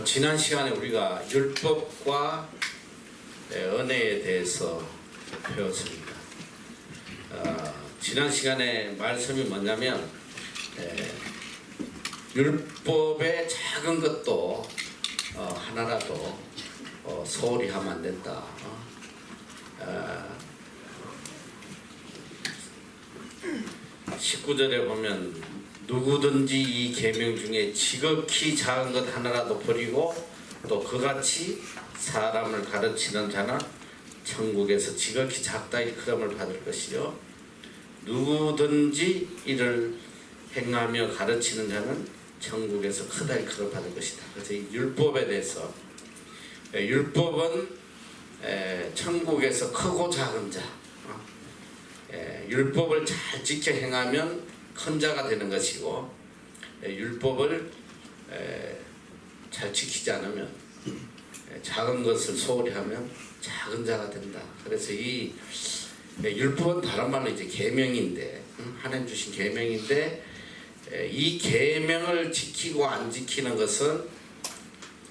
지난 시간에 우리가 율법과 은혜에 대해서 배웠습니다. 지난 시간에 말씀이 뭐냐면 율법의 작은 것도 하나라도 소홀히 하면 안 된다. 19절에 보면 누구든지 이 계명 중에 지극히 작은 것 하나라도 버리고 또 그같이 사람을 가르치는 자는 천국에서 지극히 작다 일컬음을 받을 것이요 누구든지 이를 행하며 가르치는 자는 천국에서 크다 일컬음을 받을 것이다. 그래서 이 율법에 대해서 율법은 천국에서 크고 작은 자, 율법을 잘 지켜 행하면 큰 자가 되는 것이고, 율법을 잘 지키지 않으면 작은 것을 소홀히 하면 작은 자가 된다. 그래서 이 율법은 다른 말로 이제 계명인데, 하나님 주신 계명인데, 이 계명을 지키고 안 지키는 것은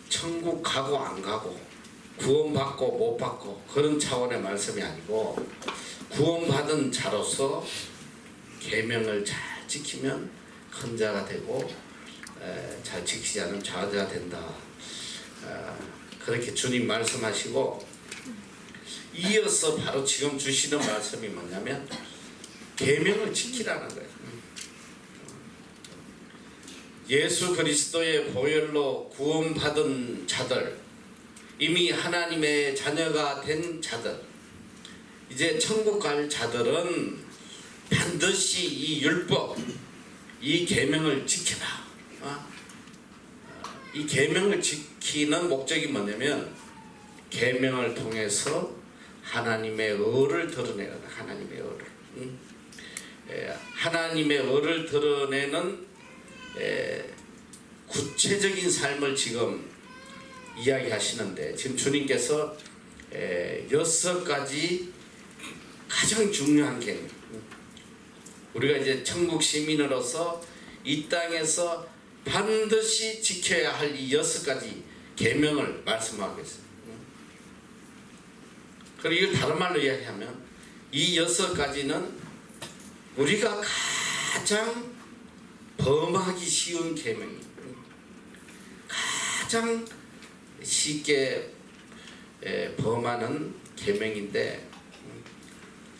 천국 가고 안 가고 구원받고 못 받고 그런 차원의 말씀이 아니고, 구원받은 자로서 계명을 잘 지키면 큰 자가 되고 잘 지키지 않으면 작은 자가 된다. 그렇게 주님 말씀하시고, 이어서 바로 지금 주시는 말씀이 뭐냐면 계명을 지키라는 거예요. 예수 그리스도의 보혈로 구원받은 자들, 이미 하나님의 자녀가 된 자들, 이제 천국 갈 자들은 반드시 이 율법, 이 계명을 지켜라. 이 계명을 지키는 목적이 뭐냐면 계명을 통해서 하나님의 의를 드러내라. 하나님의 의를. 하나님의 의를 드러내는 구체적인 삶을 지금 이야기하시는데, 지금 주님께서 6가지 가장 중요한 계명, 우리가 이제 천국 시민으로서 이 땅에서 반드시 지켜야 할 이 6가지 계명을 말씀하고 있어요. 그리고 이걸 다른 말로 이야기하면 이 6가지는 우리가 가장 범하기 쉬운 계명이에요. 가장 쉽게 범하는 계명인데,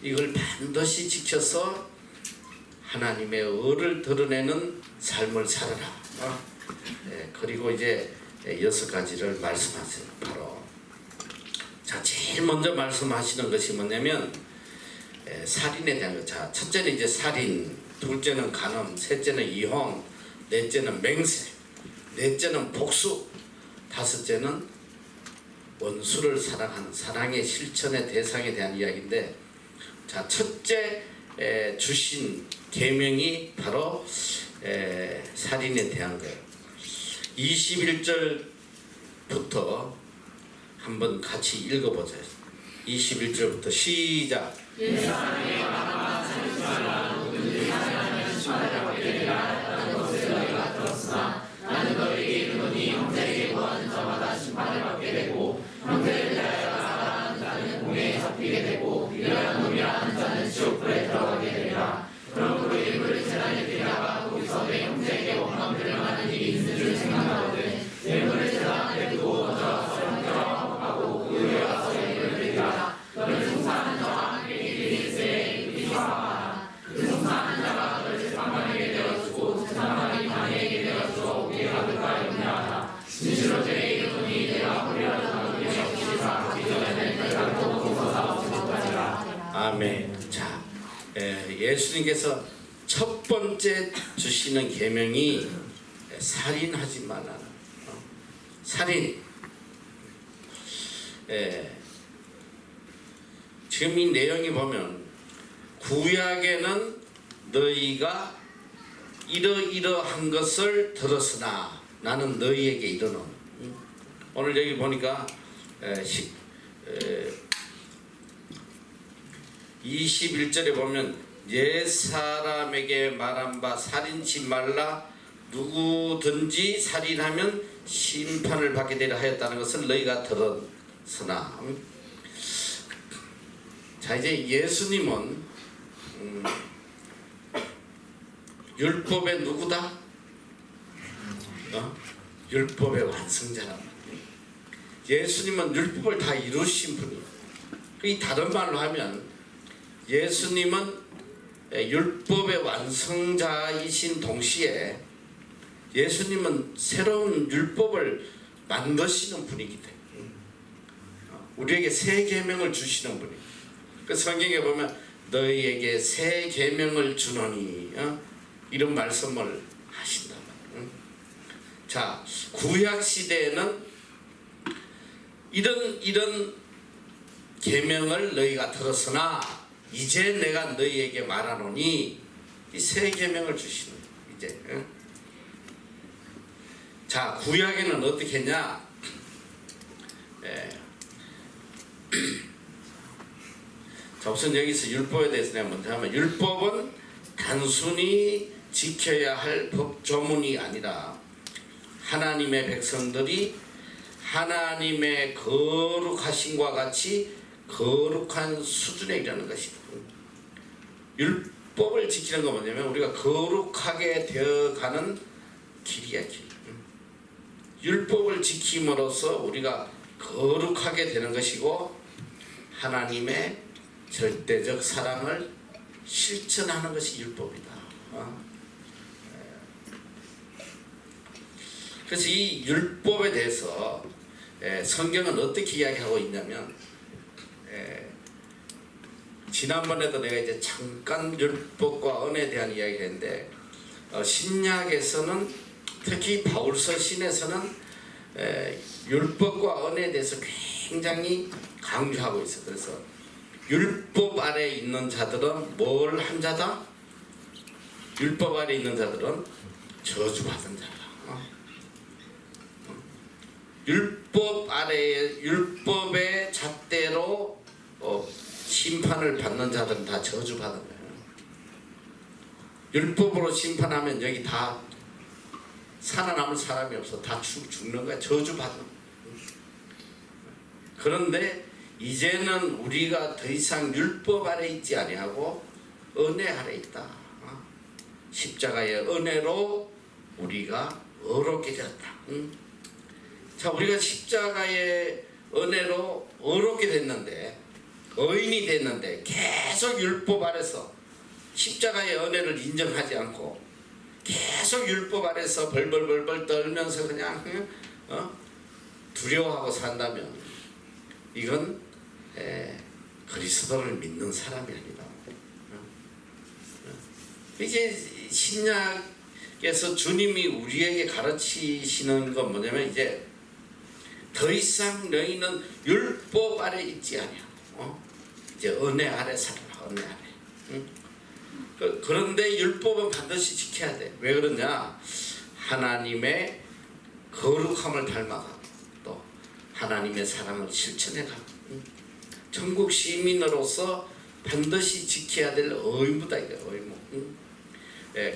이걸 반드시 지켜서 하나님의 의를 드러내는 삶을 살아라. 그리고 이제 6가지를 말씀하세요. 바로 자, 제일 먼저 말씀하시는 것이 뭐냐면 살인에 대한 것. 자, 첫째는 이제 살인, 둘째는 간음, 셋째는 이혼, 넷째는 맹세, 넷째는 복수, 다섯째는 원수를 사랑하는 사랑의 실천의 대상에 대한 이야기인데, 자, 첫째 주신 계명이 바로 살인에 대한 거예요. 21절부터 한번 같이 읽어보자. 21절부터 시작. 나는 너에게 이르노니 형제에게 구하는 자마다 심판을 받게 되고, 형제를 대하여 나가는 자는 공회에 잡히게 되고, 이러한 놈이라 하는 자는 지옥불에 들어가게 되리라. 그러므로 일부를 재단에 들여다가 거기서 내 형제에게 원망을 당하는 일이 있는 줄 생각하거든 일부를 재단 앞에 두고 먼저 와서 형제와 화목하고 의회에 와서 예물을 드리라. 너를 송사하는 자와 함께 이들이 일세에 이들이 사망하라. 그 송사하는 자가 너를 재판관에게 내어주고 재판관이 관에게 내어주어 우리의 받을까 염려하라. 진실로 내게 이르노니 내가 허리라도 나누게 없이사 그 이전에는 내가 또 공서사 없이 못하리라. 아멘. 자, 예수님께서 첫 번째 주시는 계명이 살인하지 말라는 살인. 지금 이 내용이 보면 구약에는 너희가 이러이러한 것을 들었으나 나는 너희에게 이르노니. 오늘 여기 보니까 21절에 보면 옛 사람에게 말한 바 살인치 말라 누구든지 살인하면 심판을 받게 되려 하였다는 것을 너희가 들었으나. 자, 이제 예수님은 율법의 누구다? 율법의 완성자란 말이에요. 예수님은 율법을 다 이루신 분이에요. 이 다른 말로 하면 예수님은 율법의 완성자이신 동시에 예수님은 새로운 율법을 만드시는 분이기 때문에 우리에게 새 계명을 주시는 분이에요. 그 성경에 보면 너희에게 새 계명을 주노니 이런 말씀을 하신다. 자, 구약 시대에는 이런 계명을 너희가 들었으나 이제 내가 너희에게 말하노니 이 새 계명을 주시는 이제. 자, 구약에는 어떻게 했냐? 자, 우선 여기서 율법에 대해서 내가 먼저 하면, 율법은 단순히 지켜야 할 법조문이 아니라 하나님의 백성들이 하나님의 거룩하심과 같이 거룩한 수준에 이르는 것이다. 율법을 지키는 건 뭐냐면 우리가 거룩하게 되어가는 길이야, 길. 율법을 지킴으로써 우리가 거룩하게 되는 것이고 하나님의 절대적 사랑을 실천하는 것이 율법이다. 그래서 이 율법에 대해서 성경은 어떻게 이야기하고 있냐면, 지난번에도 내가 이제 잠깐 율법과 은혜에 대한 이야기를 했는데, 신약에서는 특히 바울서 신에서는 율법과 은혜에 대해서 굉장히 강조하고 있어. 그래서 율법 아래 있는 자들은 뭘 한 자다? 율법 아래 있는 자들은 저주받은 자다. 율법 아래에 율법의 잣대로 심판을 받는 자들은 다 저주받은 거예요. 율법으로 심판하면 여기 다 살아남을 사람이 없어. 다 죽는 거야. 저주받는. 그런데 이제는 우리가 더 이상 율법 아래 있지 아니하고 은혜 아래 있다. 십자가의 은혜로 우리가 의롭게 되었다. 자, 우리가 십자가의 은혜로 의롭게 됐는데, 의인이 됐는데 계속 율법 아래서 십자가의 은혜를 인정하지 않고 계속 율법 아래서 벌벌벌벌 떨면서 그냥 두려워하고 산다면 이건 그리스도를 믿는 사람이 아니다. 이제 신약에서 주님이 우리에게 가르치시는 건 뭐냐면 이제 더 이상 너희는 율법 아래 있지 아니야. 이제 은혜 아래 살아라. 은혜 아래. 그런데 율법은 반드시 지켜야 돼. 왜 그러냐? 하나님의 거룩함을 닮아가 또 하나님의 사랑을 실천해가. 천국 시민으로서 반드시 지켜야 될 의무다. 이게 의무.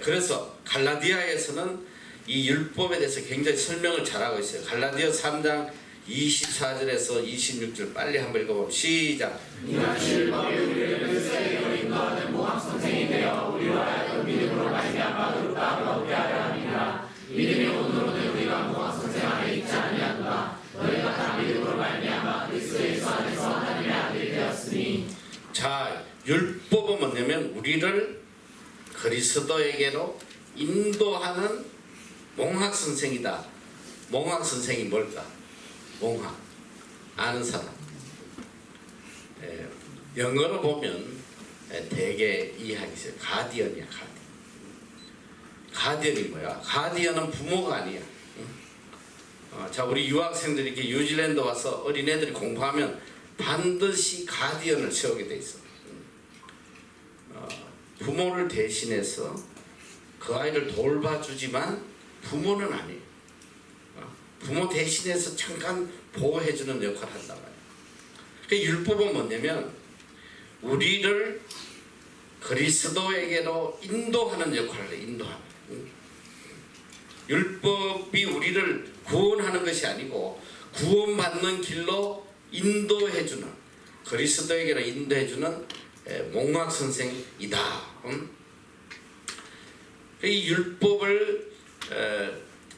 그래서 갈라디아에서는 이 율법에 대해서 굉장히 설명을 잘하고 있어요. 갈라디아 3장 24절에서 26절 빨리 한번 읽어보면 시작. 이같이 율법이 우리를 그리스도에게로 인도하는 모함 선생이 되어 우리로 하여금 믿음으로 말미암아 의롭다 얻게 하려 함이라. 믿음의 온으로는 우리가 모함 선생 안에 있지 아니하노라. 너희가 다 믿음으로 말미암아 그리스도 예수 안에서 하나님의 아들이 되었으니. 자, 율법은 뭐냐면 우리를 그리스도에게로 인도하는 몽학 선생이다. 몽학 선생이 뭘까? 몽학 아는 사람. 영어로 보면 되게 이해하기 있어요. 가디언이야. 가디언이 뭐야? 가디언은 부모가 아니야. 자, 우리 유학생들이 이렇게 뉴질랜드 와서 어린애들이 공부하면 반드시 가디언을 세우게 돼 있어. 부모를 대신해서 그 아이를 돌봐주지만 부모는 아니에요. 부모 대신해서 잠깐 보호해주는 역할을 한단 말이에요. 그 율법은 뭐냐면 우리를 그리스도에게로 인도하는 역할을 해. 인도하는. 율법이 우리를 구원하는 것이 아니고 구원받는 길로 인도해주는, 그리스도에게로 인도해주는 목막 선생이다. 이 율법을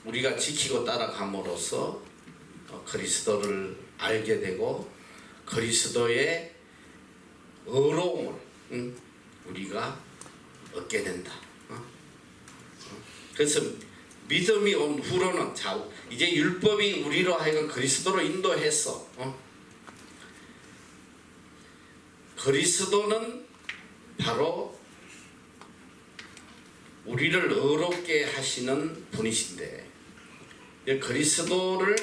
우리가 지키고 따라감으로써 그리스도를 알게 되고 그리스도의 의로움을 우리가 얻게 된다. 그래서 믿음이 온 후로는, 자, 이제 율법이 우리로 하여금 그리스도로 인도했어. 그리스도는 바로 우리를 의롭게 하시는 분이신데, 그리스도를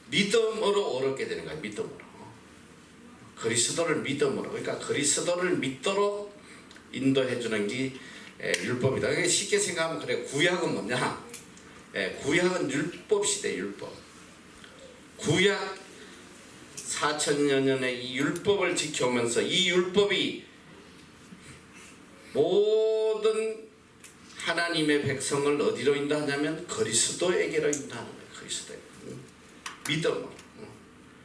믿음으로 의롭게 되는 거야. 믿음으로. 그리스도를 믿음으로. 그러니까 그리스도를 믿도록 인도해 주는 게 율법이다. 그러니까 쉽게 생각하면 그래. 구약은 뭐냐? 구약은 율법 시대, 율법. 구약 4,000여 년의 이 율법을 지켜오면서 이 율법이 모든 하나님의 백성을 어디로 인도하냐면 그리스도에게로 인도하는 거예요. 그리스도에. 믿음으로.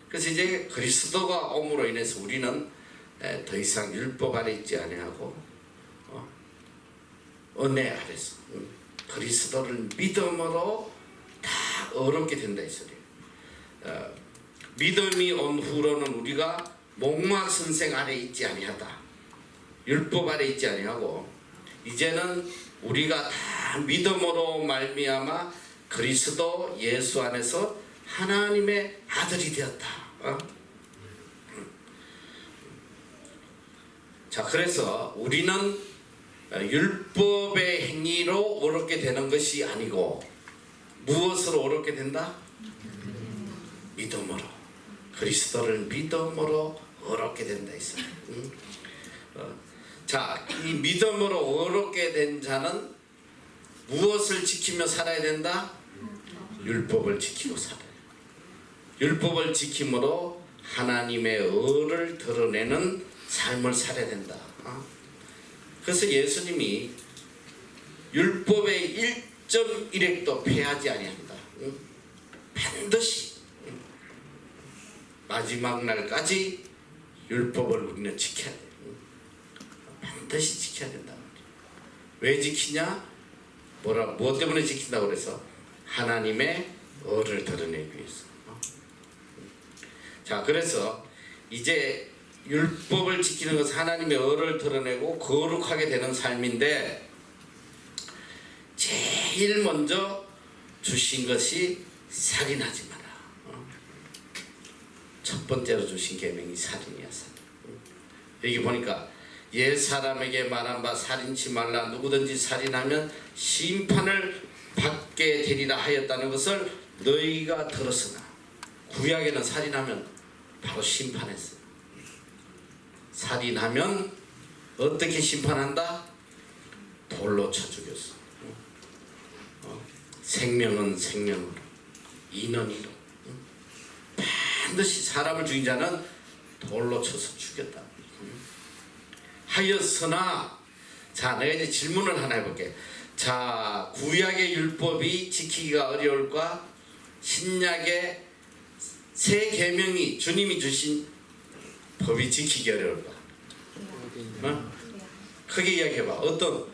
그래서 이제 그리스도가 옴으로 인해서 우리는 더 이상 율법 아래 있지 아니하고 은혜 아래서 그리스도를 믿음으로 다 의롭게 된다 이 소리예요. 믿음이 온 후로는 우리가 목막 선생 아래 있지 아니하다. 율법 아래 있지 아니하고 이제는 우리가 다 믿음으로 말미암아 그리스도 예수 안에서 하나님의 아들이 되었다. 자, 그래서 우리는 율법의 행위로 의롭게 되는 것이 아니고 무엇으로 의롭게 된다? 믿음으로. 그리스도를 믿음으로 의롭게 된다 했어요. 자, 이 믿음으로 의롭게 된 자는 무엇을 지키며 살아야 된다? 율법을 지키고 살아요. 율법을 지킴으로 하나님의 의를 드러내는 삶을 살아야 된다. 그래서 예수님이 율법의 1.1획도 폐하지 아니한다. 반드시 마지막 날까지 율법을 우리는 지켜야 돼. 반드시 지켜야 된다. 왜 지키냐? 뭐 때문에 지킨다고 그래서 하나님의 의를 드러내기 위해서. 자, 그래서 이제 율법을 지키는 것은 하나님의 의를 드러내고 거룩하게 되는 삶인데, 제일 먼저 주신 것이 살인하지 마라. 첫 번째로 주신 계명이 살인이야. 살인. 여기 보니까 옛 사람에게 말한 바 살인치 말라. 누구든지 살인하면 심판을 받게 되리라 하였다는 것을 너희가 들었으나, 구약에는 살인하면 바로 심판했어요. 살인하면 어떻게 심판한다? 돌로 쳐 죽였어. 생명은 생명으로, 이는 이로. 반드시 사람을 죽인 자는 돌로 쳐서 죽였다. 하였으나, 자, 내가 이제 질문을 하나 해볼게. 자, 구약의 율법이 지키기가 어려울까? 신약의 새 계명이 주님이 주신 법이 지키기 어려울까? 크게 이야기해봐. 어떤?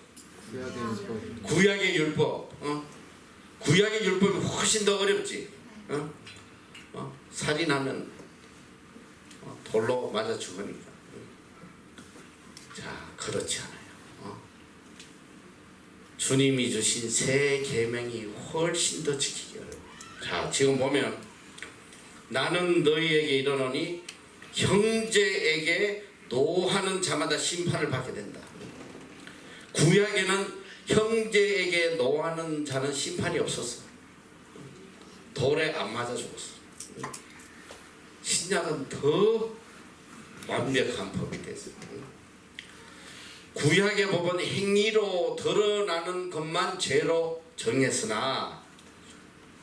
구약의 율법. 구약의 율법이 훨씬 더 어렵지. 살인하면 돌로 맞아 죽으니까. 자, 그렇지 않아요. 주님이 주신 새 계명이 훨씬 더 지키기 어려워. 자, 지금 보면 나는 너희에게 이르노니 형제에게 노하는 자마다 심판을 받게 된다. 구약에는 형제에게 노하는 자는 심판이 없었어. 돌에 안 맞아 죽었어. 신약은 더 완벽한 법이 됐어. 구약의 법은 행위로 드러나는 것만 죄로 정했으나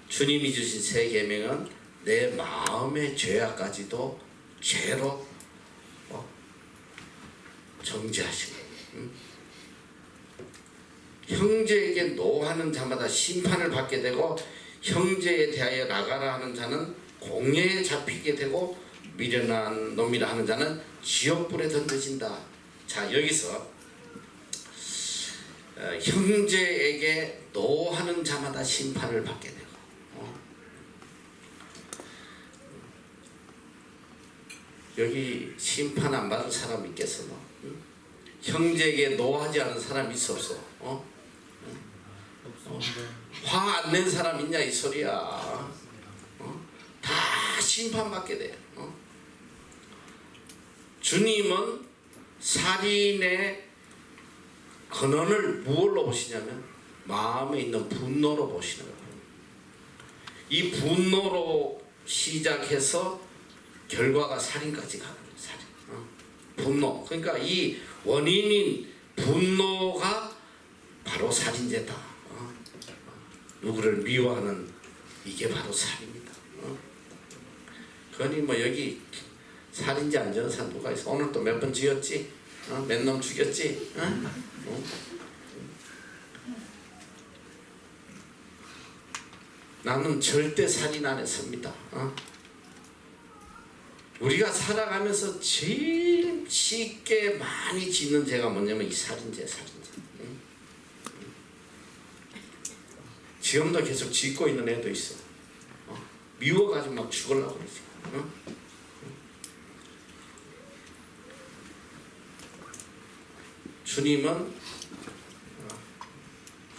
주님이 주신 새 계명은 내 마음의 죄악까지도 죄로 정죄하시고, 형제에게 노하는 자마다 심판을 받게 되고 형제에 대하여 나가라 하는 자는 공회에 잡히게 되고 미련한 놈이라 하는 자는 지옥불에 던져진다. 자, 여기서 형제에게 노하는 자마다 심판을 받게 되고 여기 심판 안 받은 사람 있겠어? 너? 형제에게 노하지 않은 사람 있어 없어? 화 안 낸 사람 있냐 이 소리야. 다 심판받게 돼. 주님은 살인의 근원을 무엇로 보시냐면 마음에 있는 분노로 보시는 거예요. 이 분노로 시작해서 결과가 살인까지 가는 거예요. 살인. 분노. 그러니까 이 원인인 분노가 바로 살인죄다. 누구를 미워하는 이게 바로 살인이다. 그러니 뭐 여기 살인죄 안 지은 사람 누가 있어? 오늘 또 몇 번 지었지? 몇 놈 죽였지? 나는 절대 살인 안에 섭니다. 우리가 살아가면서 제일 쉽게 많이 짓는 죄가 뭐냐면 이 살인죄. 지금도 계속 짓고 있는 애도 있어. 미워가지고 막 죽으려고 그러지. 주님은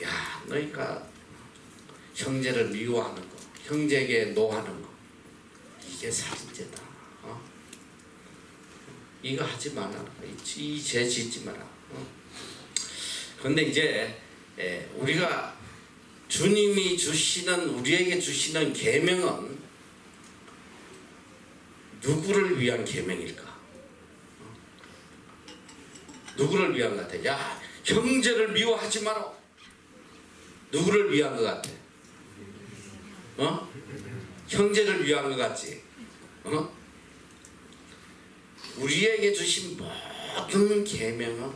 야, 너희가 형제를 미워하는 거, 형제에게 노하는 거, 이게 살인죄다. 이거 하지 말라. 이 죄 짓지 마라. 그런데 이제 우리가 주님이 주시는 우리에게 주시는 계명은 누구를 위한 계명일까? 누구를 위한 것 같아? 야, 형제를 미워하지 마라. 누구를 위한 것 같아? 형제를 위한 것 같지? 우리에게 주신 모든 계명은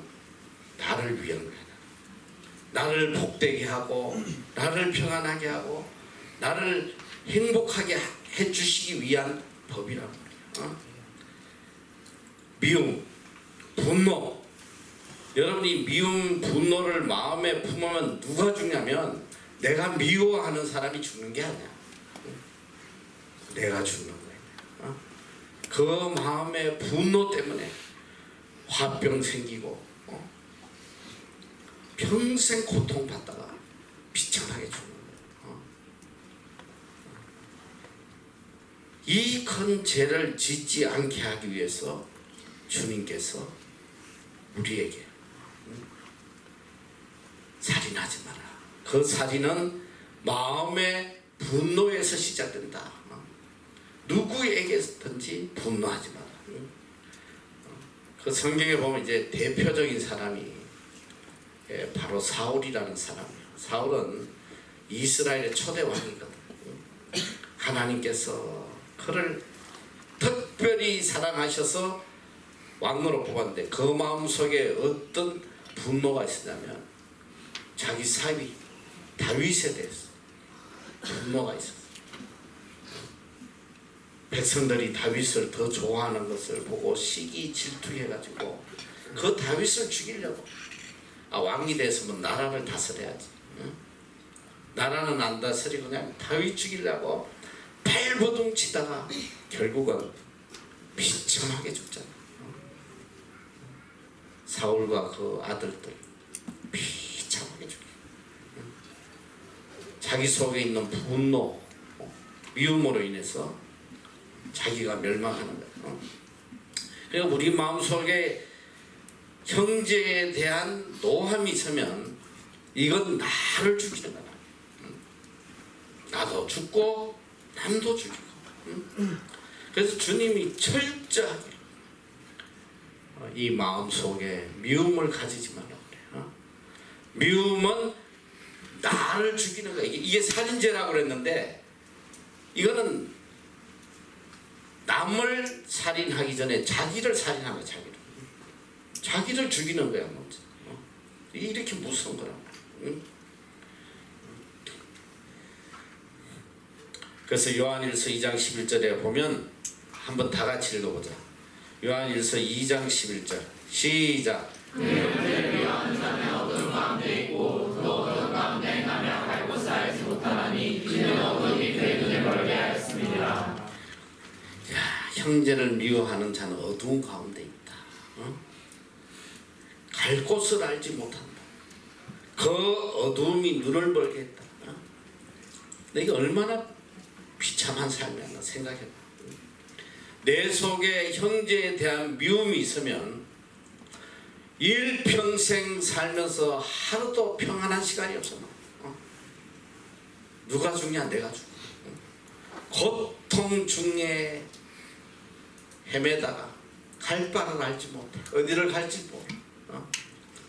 나를 위한 거야. 나를 복되게 하고 나를 평안하게 하고 나를 행복하게 해주시기 위한 법이라고. 미움, 분노. 여러분이 미움, 분노를 마음에 품으면 누가 죽냐면 내가 미워하는 사람이 죽는 게 아니야. 내가 죽는 거야. 그 마음의 분노 때문에 화병 생기고 평생 고통받다가 비참하게 죽는 거예요. 이 큰 죄를 짓지 않게 하기 위해서 주님께서 우리에게 살인하지 마라. 그 살인은 마음의 분노에서 시작된다. 누구에게든지 분노하지 마라. 그 성경에 보면 이제 대표적인 사람이 바로 사울이라는 사람이에요. 사울은 이스라엘의 초대 왕이거든. 하나님께서 그를 특별히 사랑하셔서 왕으로 뽑았는데 그 마음속에 어떤 분노가 있었냐면 자기 사위 다윗에 대해서 분노가 있었어요. 백성들이 다윗을 더 좋아하는 것을 보고 시기 질투해가지고 그 다윗을 죽이려고 왕이 됐으면 나라를 다스려야지. 나라는 안 다스리고 그냥 다윗 죽이려고 발버둥 치다가 결국은 비참하게 죽잖아. 사울과 그 아들들 비참하게 죽여. 자기 속에 있는 분노, 미움으로 인해서 자기가 멸망하는 거야. 그러니까 우리 마음속에 형제에 대한 노함이 있으면 이건 나를 죽이는 거야. 나도 죽고 남도 죽이고. 그래서 주님이 철저하게 이 마음속에 미움을 가지지 말라고 그래요. 미움은 나를 죽이는 거야. 이게 살인죄라고 그랬는데 이거는 남을 살인하기 전에 자기를 살인하는 거야. 자기를 죽이는 거야. 이렇게 무서운 거라고. 응? 그래서 요한일서 2장 11절에 보면 한번 다 같이 읽어보자. 요한일서 2장 11절 시작. 형제를 위하는 자는 어둠 가운데 있고 또 어둠 가운데 행하며 갈 곳을 알지 못하나니 이는 어둠이 그의 눈을 멀게 하였습니다. 형제를 미워하는 자는 어두운 가운데 있다. 갈 곳을 알지 못한다. 그 어두움이 눈을 멀게 했다. 이게 얼마나 비참한 삶이야. 생각해봐. 내 속에 형제에 대한 미움이 있으면 일평생 살면서 하루도 평안한 시간이 없어. 누가 죽냐? 내가 죽어. 고통 중에 헤매다가 갈 바를 알지 못해. 어디를 갈지 몰라.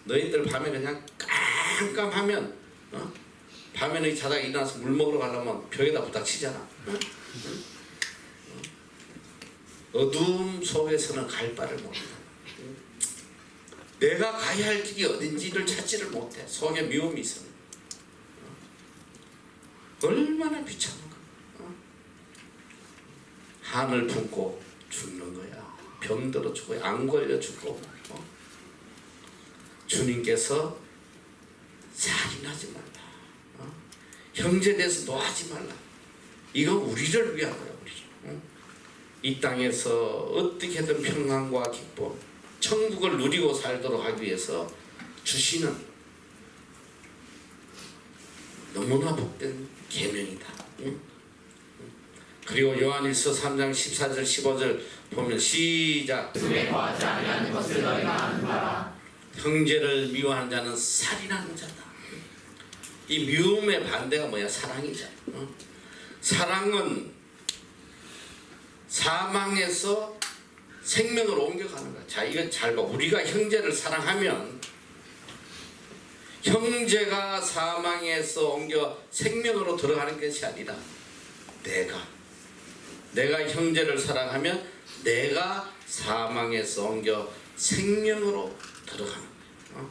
너희들 밤에 그냥 깜깜하면 밤에 너희 자다가 일어나서 물 먹으러 가려면 벽에다 부닥치잖아. 어둠 속에서는 갈 바를 모른다. 내가 가야 할 길이 어딘지를 찾지를 못해. 속에 미움이 있으면. 얼마나 비참한가. 한을 품고 죽는 거야. 병들어 죽고 안 걸려 죽고. 주님께서 살인하지 말라. 형제에 대해서 노하지 말라. 이건 우리를 위한 거야. 우리를. 이 땅에서 어떻게든 평안과 기쁨, 천국을 누리고 살도록 하기 위해서 주시는 너무나 복된 계명이다. 그리고 요한일서 3장 14절 15절 보면 시작. 죽에 거하지 아니하는 것을 너희가 아는 바라. 형제를 미워하는 자는 살인하는 자다. 이 미움의 반대가 뭐야? 사랑이잖아. 사랑은 사망에서 생명으로 옮겨가는 거야. 자, 이거 잘 봐. 우리가 형제를 사랑하면 형제가 사망에서 옮겨 생명으로 들어가는 것이 아니라 내가 형제를 사랑하면 내가 사망에서 옮겨 생명으로 들어가는 거야.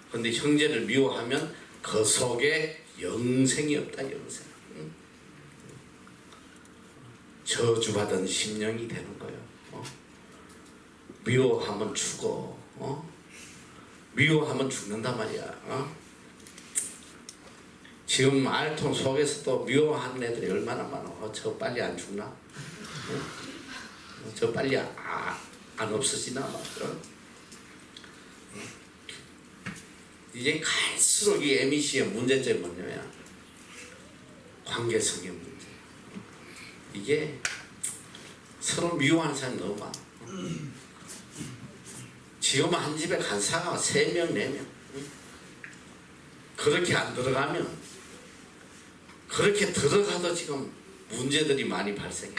그런데 형제를 미워하면 그 속에 영생이 없다. 영생. 저주받은 심령이 되는 거예요. 미워하면 죽어. 미워하면 죽는단 말이야. 지금 알통 속에서도 미워하는 애들이 얼마나 많아. 저 빨리 안 죽나? 저 빨리 안 없어지나? 이제 갈수록 이 MEC의 문제점이 뭐냐면 관계성의 문제. 이게 서로 미워하는 사람이 너무 많아. 지금 한 집에 간사가 3명, 4명. 그렇게 안 들어가면, 그렇게 들어가도 지금 문제들이 많이 발생해.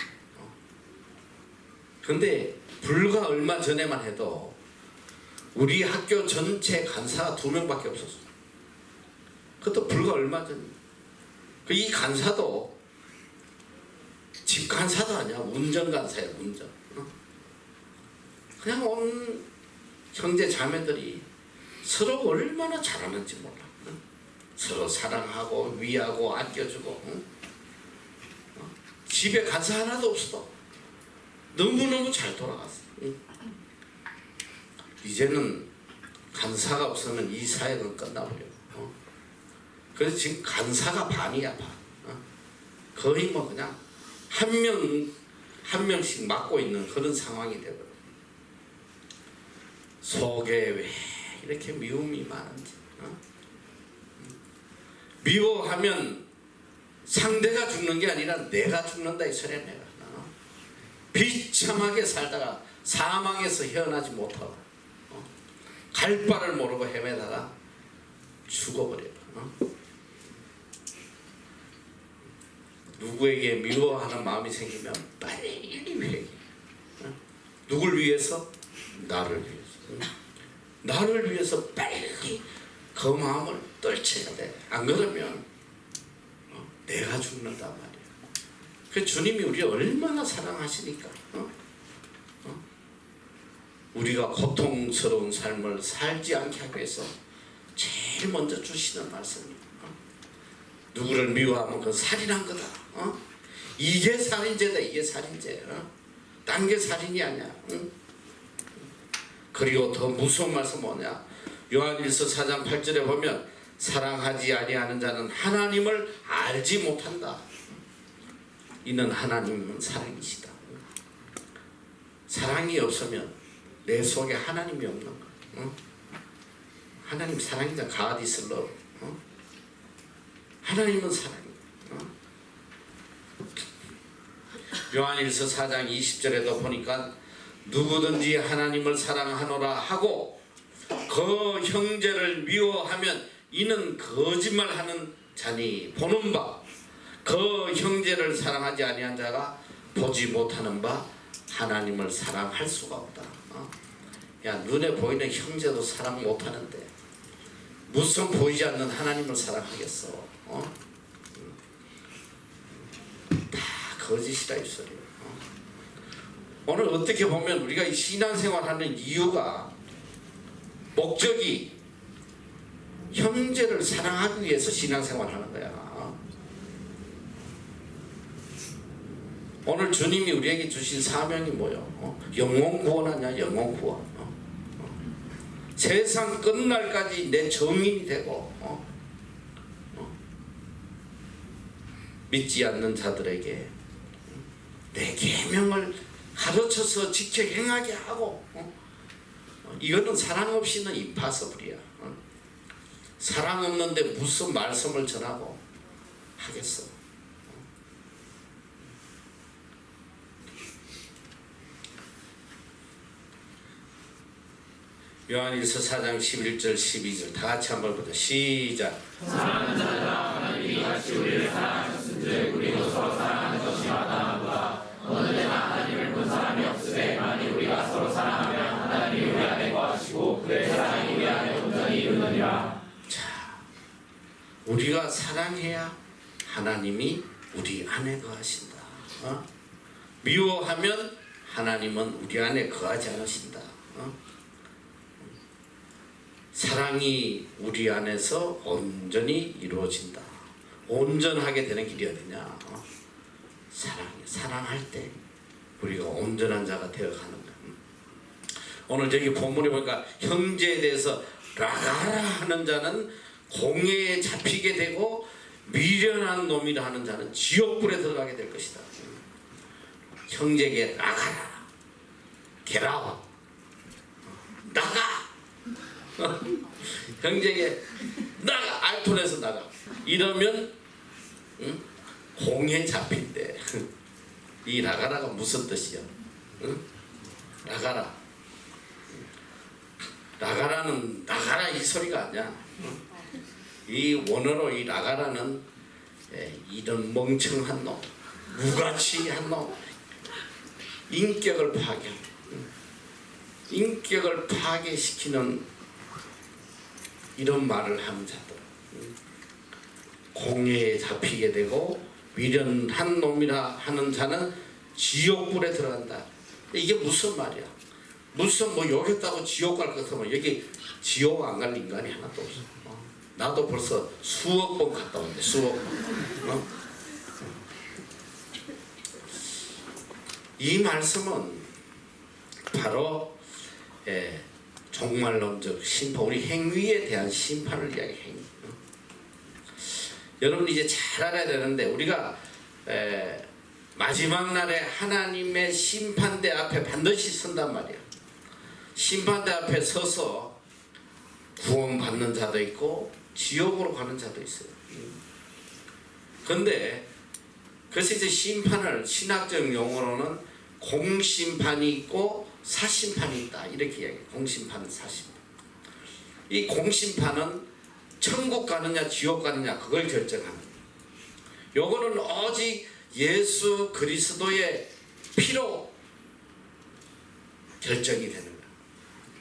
근데 불과 얼마 전에만 해도 우리 학교 전체 간사가 2명밖에 없었어. 그것도 불과 얼마 전. 이 간사도 집 간사도 아니야. 운전 간사야. 운전. 그냥 온 형제 자매들이 서로 얼마나 잘하는지 몰라. 서로 사랑하고 위하고 아껴주고. 집에 간사 하나도 없어도 너무너무 잘 돌아갔어. 이제는 간사가 없으면 이 사역은 끝나버려. 그래서 지금 간사가 반이야. 반. 거의 뭐 그냥 한 명씩 맡고 있는 그런 상황이 되거든. 속에 왜 이렇게 미움이 많은지. 미워하면 상대가 죽는 게 아니라 내가 죽는다 이 소리야. 내가 비참하게 살다가 사망에서 헤어나지 못하고 갈 바를 모르고 헤매다가 죽어버려. 누구에게 미워하는 마음이 생기면 빨리 회개. 누굴 위해서? 나를 위해서. 나를 위해서 빨리 그 마음을 떨쳐야 돼. 안 그러면 내가 죽는단 말이야. 그 주님이 우리를 얼마나 사랑하시니까 우리가 고통스러운 삶을 살지 않게 하기 위해서 제일 먼저 주시는 말씀이에요. 누구를 미워하면 그건 살인한 거다. 이게 살인죄다. 이게 살인죄. 딴 게 살인이 아니야. 그리고 더 무서운 말씀 뭐냐? 요한일서 4장 8절에 보면 사랑하지 아니하는 자는 하나님을 알지 못한다. 이는 하나님은 사랑이시다. 사랑이 없으면 내 속에 하나님이 없는 거야. 하나님 사랑이다. God is love. 하나님은 사랑이야. 요한일서 4장 20절에도 보니까 누구든지 하나님을 사랑하노라 하고 그 형제를 미워하면 이는 거짓말하는 자니 보는 바 그 형제를 사랑하지 아니한 자가 보지 못하는 바 하나님을 사랑할 수가 없다. 야, 눈에 보이는 형제도 사랑 못하는데 무슨 보이지 않는 하나님을 사랑하겠어? 다 거짓이다 이 소리야. 오늘 어떻게 보면 우리가 이 신앙생활하는 이유가 목적이 형제를 사랑하기 위해서 신앙생활하는 거야. 오늘 주님이 우리에게 주신 사명이 뭐요? 영혼 구원하냐? 영혼 구원. 세상 끝날까지 내 정인이 되고 믿지 않는 자들에게 내 계명을 가르쳐서 지켜 행하게 하고 이거는 사랑 없이는 임파서블이야. 사랑 없는데 무슨 말씀을 전하고 하겠어? 요한일서 4장 11절 12절 다 같이 한번 보자. 시작. 사랑하는 자들아 하나님이 같이 우리를 사랑하셨은즉 우리도 서로 사랑하는 것이 마땅하도다. 어느 때나 하나님을 본 사람이 없으되 만일 우리가 서로 사랑하면 하나님이 우리 안에 거하시고 그의 사랑이 우리 안에 온전히 이루느니라. 자, 우리가 사랑해야 하나님이 우리 안에 거하신다. 미워하면 하나님은 우리 안에 거하지 않으신다. 사랑이 우리 안에서 온전히 이루어진다. 온전하게 되는 길이 어디냐? 사랑할 때 우리가 온전한 자가 되어가는 거야. 오늘 저기 본문에 보니까 형제에 대해서 라가라 하는 자는 공회에 잡히게 되고 미련한 놈이라 하는 자는 지옥불에 들어가게 될 것이다. 형제에게 나가라, 게라와, 나가. 형제에게 나가, 알톤에서 나가. 이러면 공에 잡힌대. 이 나가라가 무슨 뜻이야? 나가라. 나가라는 나가라 이 소리가 아니야. 이 원어로 이 나가라는 이런 멍청한 놈, 무가치한 놈, 인격을 파괴시키는 이런 말을 하는 자들, 공회에 잡히게 되고 미련한 놈이라 하는 자는 지옥불에 들어간다. 이게 무슨 말이야? 무슨 뭐 욕했다고 지옥 갈 것 같으면 여기 지옥 안 갈 인간이 하나도 없어. 나도 벌써 수억 번 갔다 왔는데 수억 번. 이 말씀은 바로 종말론적 심판, 우리 행위에 대한 심판을 이야기해. 여러분 이제 잘 알아야 되는데 우리가 마지막 날에 하나님의 심판대 앞에 반드시 선단 말이야. 심판대 앞에 서서 구원받는 자도 있고 지옥으로 가는 자도 있어요. 그런데 그래서 이제 심판을 신학적 용어로는 공심판이 있고 사심판이 있다 이렇게 이야기해요. 공심판은 사심판. 이 공심판은 천국 가느냐 지옥 가느냐 그걸 결정하는 거예요. 요거는 오직 예수 그리스도의 피로 결정이 되는 거예요.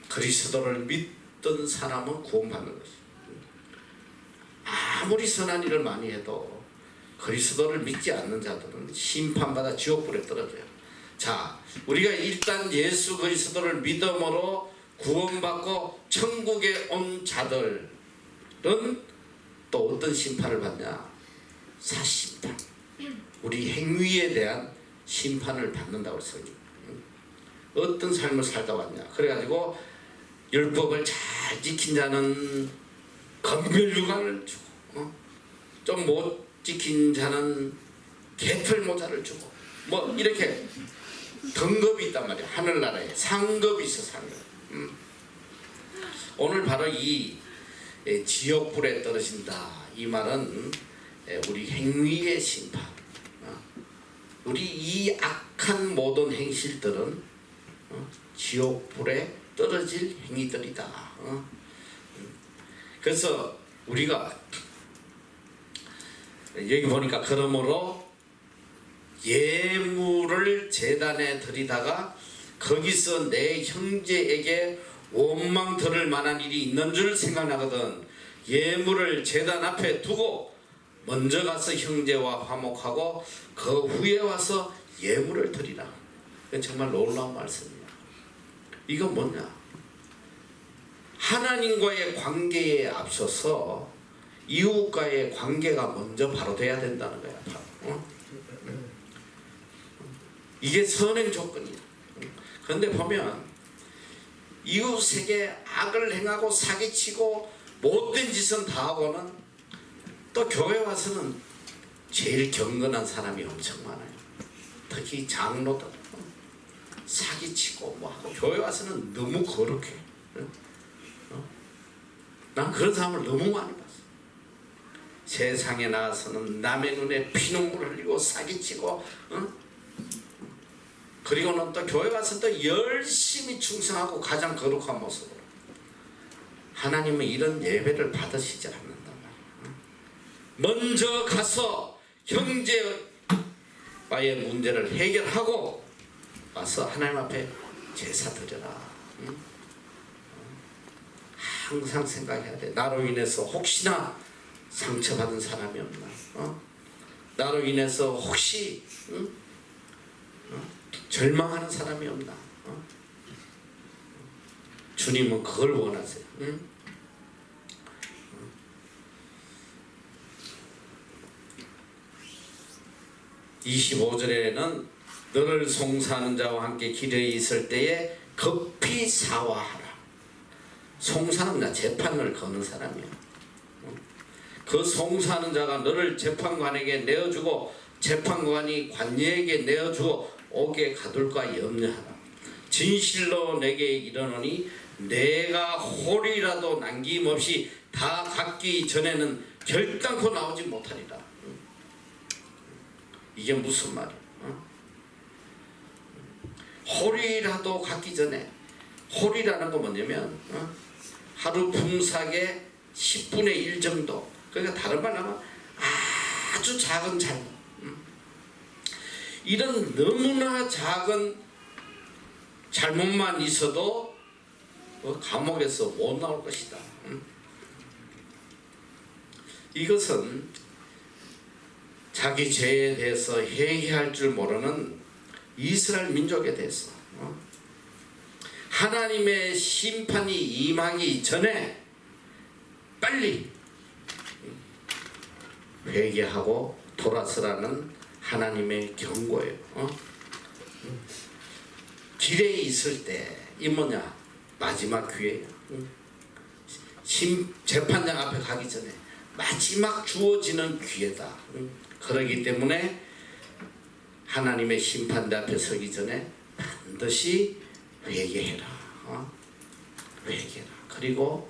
그리스도를 믿던 사람은 구원받는 것이에요. 아무리 선한 일을 많이 해도 그리스도를 믿지 않는 자들은 심판받아 지옥불에 떨어져요. 자, 우리가 일단 예수 그리스도를 믿음으로 구원받고 천국에 온 자들, 또 어떤 심판을 받냐? 사심판. 우리 행위에 대한 심판을 받는다고 했어요. 어떤 삶을 살다 왔냐? 그래가지고 율법을 잘 지킨 자는 검별유관을 주고, 좀 못 지킨 자는 개털모자를 주고, 뭐 이렇게 등급이 있단 말이야. 하늘나라에 상급이 있어, 상급. 오늘 바로 이 지옥불에 떨어진다, 이 말은 우리 행위의 심판, 우리 이 악한 모든 행실들은 지옥불에 떨어질 행위들이다. 그래서 우리가 여기 보니까 그러므로 예물을 제단에 드리다가 거기서 내 형제에게 원망 들을 만한 일이 있는 줄 생각나거든 예물을 제단 앞에 두고 먼저 가서 형제와 화목하고 그 후에 와서 예물을 드리라. 정말 놀라운 말씀이야. 이건 뭐냐? 하나님과의 관계에 앞서서 이웃과의 관계가 먼저 바로 돼야 된다는 거야. 이게 선행 조건이야. 그런데 보면 이웃에게 악을 행하고 사기치고 못된 짓은 다 하고는 또 교회 와서는 제일 경건한 사람이 엄청 많아요. 특히 장로들 사기치고 뭐 하고 교회 와서는 너무 거룩해. 난 그런 사람을 너무 많이 봤어. 세상에 나가서는 남의 눈에 피눈물 흘리고 사기치고, 그리고는 또 교회 가서 또 열심히 충성하고 가장 거룩한 모습으로. 하나님은 이런 예배를 받으시지 않는단 말이야. 먼저 가서 형제와의 문제를 해결하고 와서 하나님 앞에 제사 드려라. 항상 생각해야 돼. 나로 인해서 혹시나 상처받은 사람이 없나? 나로 인해서 혹시 절망하는 사람이 없나? 주님은 그걸 원하세요. 25절에는 너를 송사하는 자와 함께 길에 있을 때에 급히 사화하라. 송사는 자, 재판을 거는 사람이야. 그 송사하는 자가 너를 재판관에게 내어주고 재판관이 관리에게 내어주어 옥에 가둘까 염려하라. 진실로 내게 이르노니 내가 홀이라도 남김없이 다 갖기 전에는 결단코 나오지 못하리라. 이게 무슨 말이야? 홀이라도 갖기 전에, 홀이라는 거 뭐냐면 하루 품삯의 10분의 1 정도. 그러니까 다른 말로 하면 아주 작은 잘못. 이런 너무나 작은 잘못만 있어도 감옥에서 못 나올 것이다. 이것은 자기 죄에 대해서 회개할 줄 모르는 이스라엘 민족에 대해서 하나님의 심판이 임하기 전에 빨리 회개하고 돌아서라는 하나님의 경고예요. 길에 있을 때 이 뭐냐? 마지막 기회예요. 재판장 앞에 가기 전에 마지막 주어지는 기회다. 그러기 때문에 하나님의 심판대 앞에 서기 전에 반드시 회개해라. 회개해라. 그리고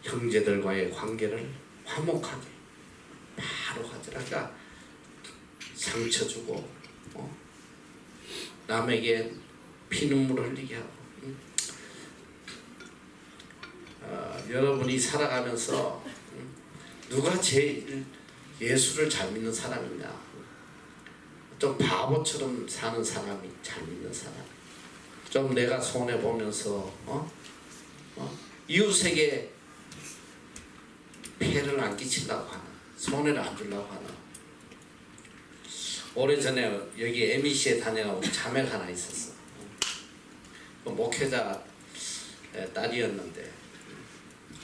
형제들과의 관계를 화목하게 바로 가져라. 그러니까 상처 주고 남에게 피눈물 흘리게 하고. 여러분이 살아가면서 누가 제일 예수를 잘 믿는 사람이냐? 좀 바보처럼 사는 사람이 잘 믿는 사람. 좀 내가 손해 보면서 이웃에게 폐를 안 끼치려고 하나, 손해를 안 주려고 하나. 오래전에 여기 MEC에 다녀온 자매가 하나 있었어. 목회자 딸이었는데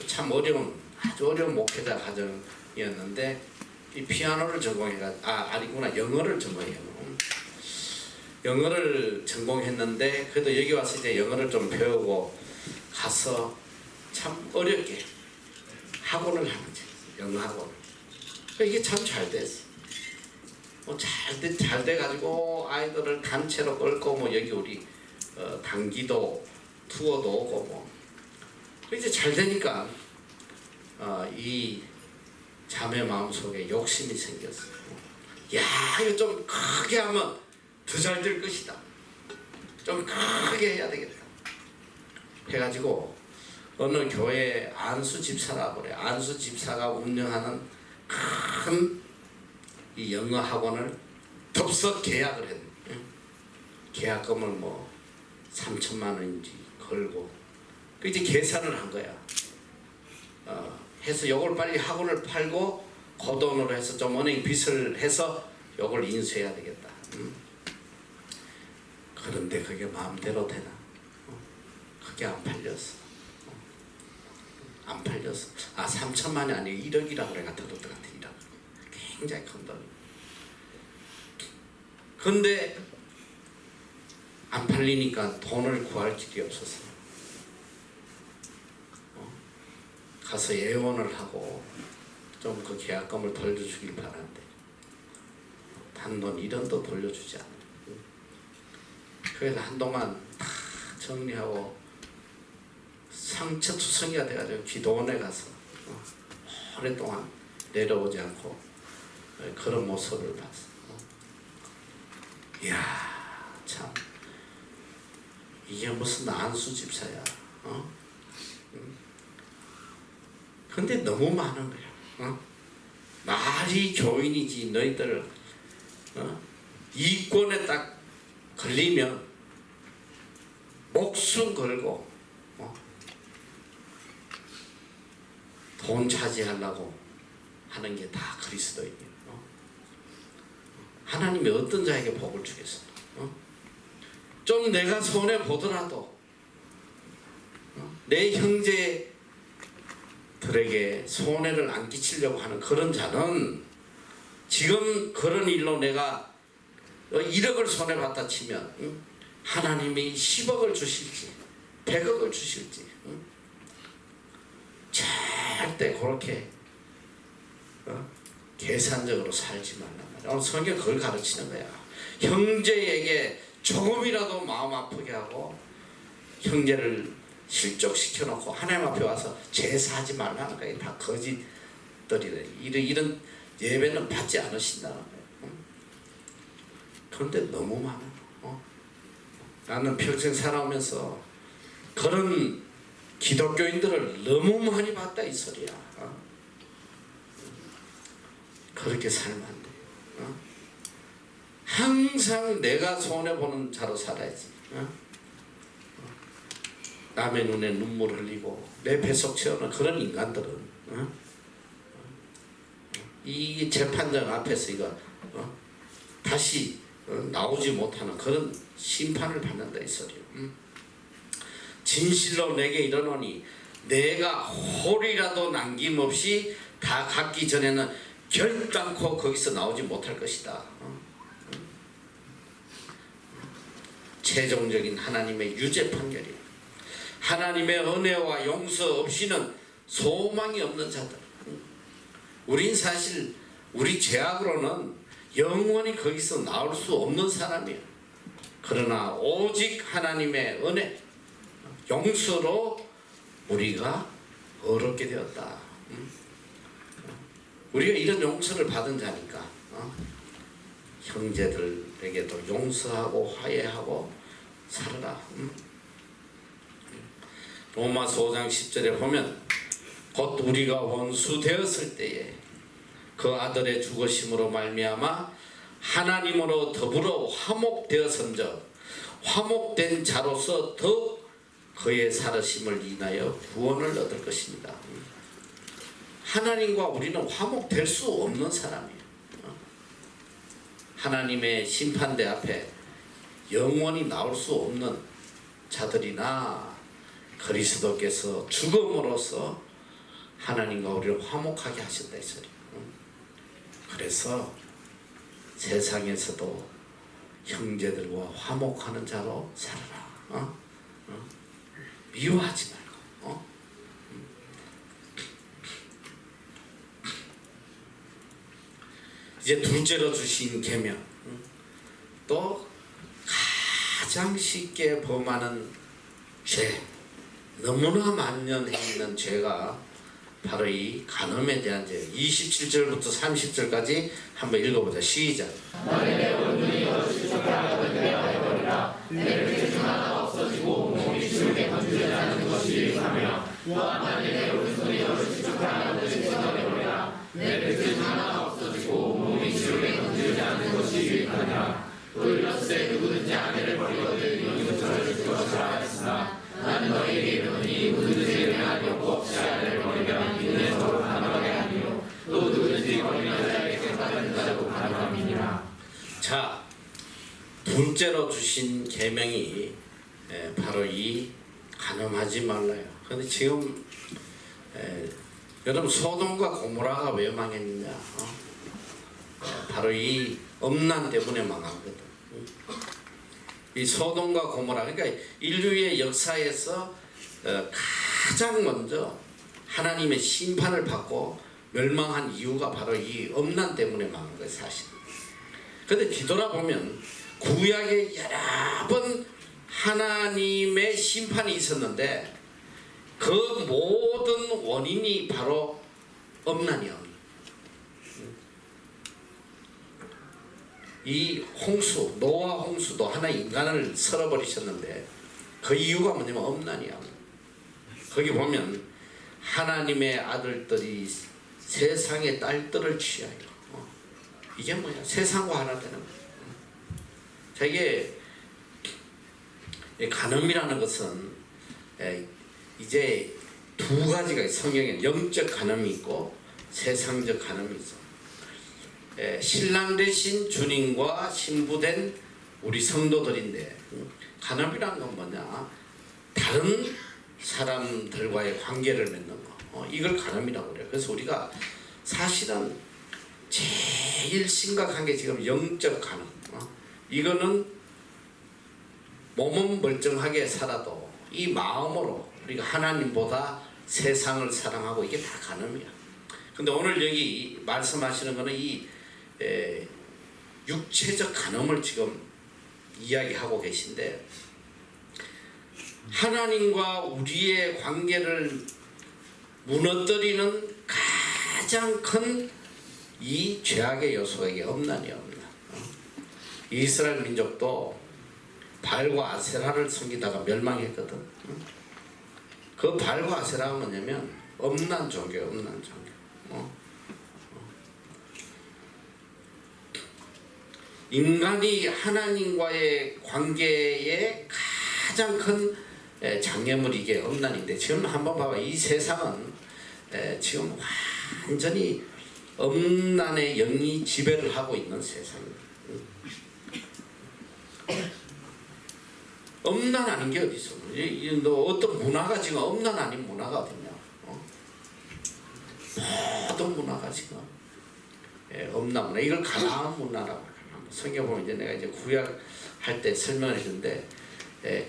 참 어려운 아주 어려운 목회자 가정이었는데 이 피아노를 전공해가 아니구나 영어를 전공해요. 영어를 전공했는데 그래도 여기 와서 이제 영어를 좀 배우고 가서 참 어렵게 학원을 하는 거지. 영어 학원. 이게 참 잘 됐어. 잘 돼가지고 아이들을 단체로 끌고 뭐 여기 우리 단기도 투어도 오고 뭐 이제 잘 되니까 이 자매 마음속에 욕심이 생겼어. 야 이거 좀 크게 하면 더 잘 될 것이다. 좀 크게 해야 되겠다. 해가지고 어느 교회 안수 집사라고 그래. 안수 집사가 운영하는 큰 이 영어 학원을 덥석 계약을 했네. 계약금을 뭐 3천만 원인지 걸고 그 이제 계산을 한 거야. 해서 요걸 빨리 학원을 팔고 그 돈으로 해서 좀 은행 빚을 해서 요걸 인수해야 되겠다. 그런데 그게 마음대로 되나? 그게 안 팔렸어. 안 팔렸어. 3천만이 아니고 1억이라고 내가 들었던 것 같아. 1억. 굉장히 큰 돈. 근데 안 팔리니까 돈을 구할 길이 없었어. 가서 예원을 하고 좀 그 계약금을 돌려주길 바라는데 단돈 1원도 돌려주지 않아. 그래서 한동안 다 정리하고 상처투성이가 돼가지고 기도원에 가서 오랫동안 내려오지 않고 그런 모습을 봤어. 이야 참 이게 무슨 안수 집사야. 근데 너무 많은 거야. 말이 교인이지 너희들 이권에 딱 걸리면 목숨 걸고 돈 차지하려고 하는 게 다 그리스도인이에요. 하나님이 어떤 자에게 복을 주겠어? 좀 내가 손해 보더라도 내 형제들에게 손해를 안 끼치려고 하는 그런 자는 지금 그런 일로 내가 1억을 손해봤다 치면 하나님이 10억을 주실지 100억을 주실지 절대 그렇게 계산적으로 살지 말란 말이야. 오늘 성경 그걸 가르치는 거야. 형제에게 조금이라도 마음 아프게 하고 형제를 실족시켜 놓고 하나님 앞에 와서 제사하지 말라는 거야. 다 거짓들이래. 이런 예배는 받지 않으신다는 거야. 그런데 너무 많아. 나는 평생 살아오면서 그런 기독교인들을 너무 많이 봤다 이 소리야. 그렇게 살면 안 돼. 항상 내가 손해보는 자로 살아야지. 남의 눈에 눈물 흘리고 내 뱃속 채우는 그런 인간들은 이 재판장 앞에서 이거 다시 나오지 못하는 그런 심판을 받는다 이 소리야. 진실로 내게 이르노니 내가 홀이라도 남김없이 다 갖기 전에는 결단코 거기서 나오지 못할 것이다. 최종적인 하나님의 유죄 판결이야. 하나님의 은혜와 용서 없이는 소망이 없는 자들. 우린 사실 우리 죄악으로는 영원히 거기서 나올 수 없는 사람이야. 그러나 오직 하나님의 은혜, 용서로 우리가 어렵게 되었다. 우리가 이런 용서를 받은 자니까 형제들에게도 용서하고 화해하고 살아라. 로마서 5장 10절에 보면 곧 우리가 원수 되었을 때에 그 아들의 죽으심으로 말미암아 하나님으로 더불어 화목되었은즉 화목된 자로서 더 그의 살으심을 인하여 구원을 얻을 것입니다. 하나님과 우리는 화목될 수 없는 사람이에요. 하나님의 심판대 앞에 영원히 나올 수 없는 자들이나 그리스도께서 죽음으로써 하나님과 우리를 화목하게 하신다 이 소리. 그래서 세상에서도 형제들과 화목하는 자로 살아라. 미워하지 말고. 이제 둘째로 주신 계명. 또 가장 쉽게 범하는 죄, 너무나 만연해 있는 죄가 바로 이 간음에 대한 죄. 27절부터 30절까지 한번 읽어보자. 시작. 만일 내 오른손이 너를 실족하게 하거든 내가 해버리라. 내 그 중 하나가 없어지고 몸이 주르게 건드리지 않는 것이 유익하며 또한 만일 내 오른손이 너를 실족하게 하거든 찢어내버리라. 내 그 중 하나가 없어지고 몸이 주르게 건드리지 않는 것이 유익하냐. 또 이렇으되 누구든지 아내를 버리거든 이는 저를 줄 것이라 하였으나 나는 너희에게 이르노니 누구든지 은혜하며 없이 아내를 버리면 이는 서로 가늠하게 하니요 또 누구든지 버리는 자에게 받는 자도 가늠함이니라. 자, 둘째로 주신 계명이 바로 이 간음하지 말라요. 근데 지금 여러분 소돔과 고모라가 왜 망했느냐? 바로 이 음란 때문에 망하거든. 이 소돔과 고모라, 그러니까 인류의 역사에서 가장 먼저 하나님의 심판을 받고 멸망한 이유가 바로 이 음란 때문에 망한 거예요, 사실. 그런데 뒤돌아보면 구약에 여러 번 하나님의 심판이 있었는데 그 모든 원인이 바로 음란이야. 이 홍수, 노아 홍수도 하나 인간을 썰어버리셨는데 그 이유가 뭐냐면 음란이야. 거기 보면 하나님의 아들들이 세상의 딸들을 취하여. 이게 뭐야? 세상과 하나 되는 거야. 자, 이게 간음이라는 것은 이제 두 가지가 성경에 영적 간음이 있고 세상적 간음이 있어. 신랑 되신 주님과 신부된 우리 성도들인데 간음이란 건 뭐냐? 다른 사람들과의 관계를 맺는 거. 이걸 간음이라고 그래요. 그래서 우리가 사실은 제일 심각한 게 지금 영적 간음. 이거는 몸은 멀쩡하게 살아도 이 마음으로 우리가 하나님보다 세상을 사랑하고 이게 다 간음이야. 근데 오늘 여기 말씀하시는 거는 이 육체적 간음을 지금 이야기하고 계신데 하나님과 우리의 관계를 무너뜨리는 가장 큰 이 죄악의 요소가 이게 음란이야, 음란. 이스라엘 민족도 발과 아세라를 섬기다가 멸망했거든. 그 발과 아세라가 뭐냐면 음란 종교야, 음란 종교. 인간이 하나님과의 관계에 가장 큰 장애물이 이게 음란인데 지금 한번 봐봐. 이 세상은 지금 완전히 음란의 영이 지배를 하고 있는 세상입니다. 음란 아닌 게 어디 있어? 너 어떤 문화가 지금 음란 아닌 문화가 어딨냐? 모든 문화가 지금 음란 문화. 이걸 가나안 문화라고 해요. 성경 보면 이제 내가 이제 구약 할 때 설명을 했는데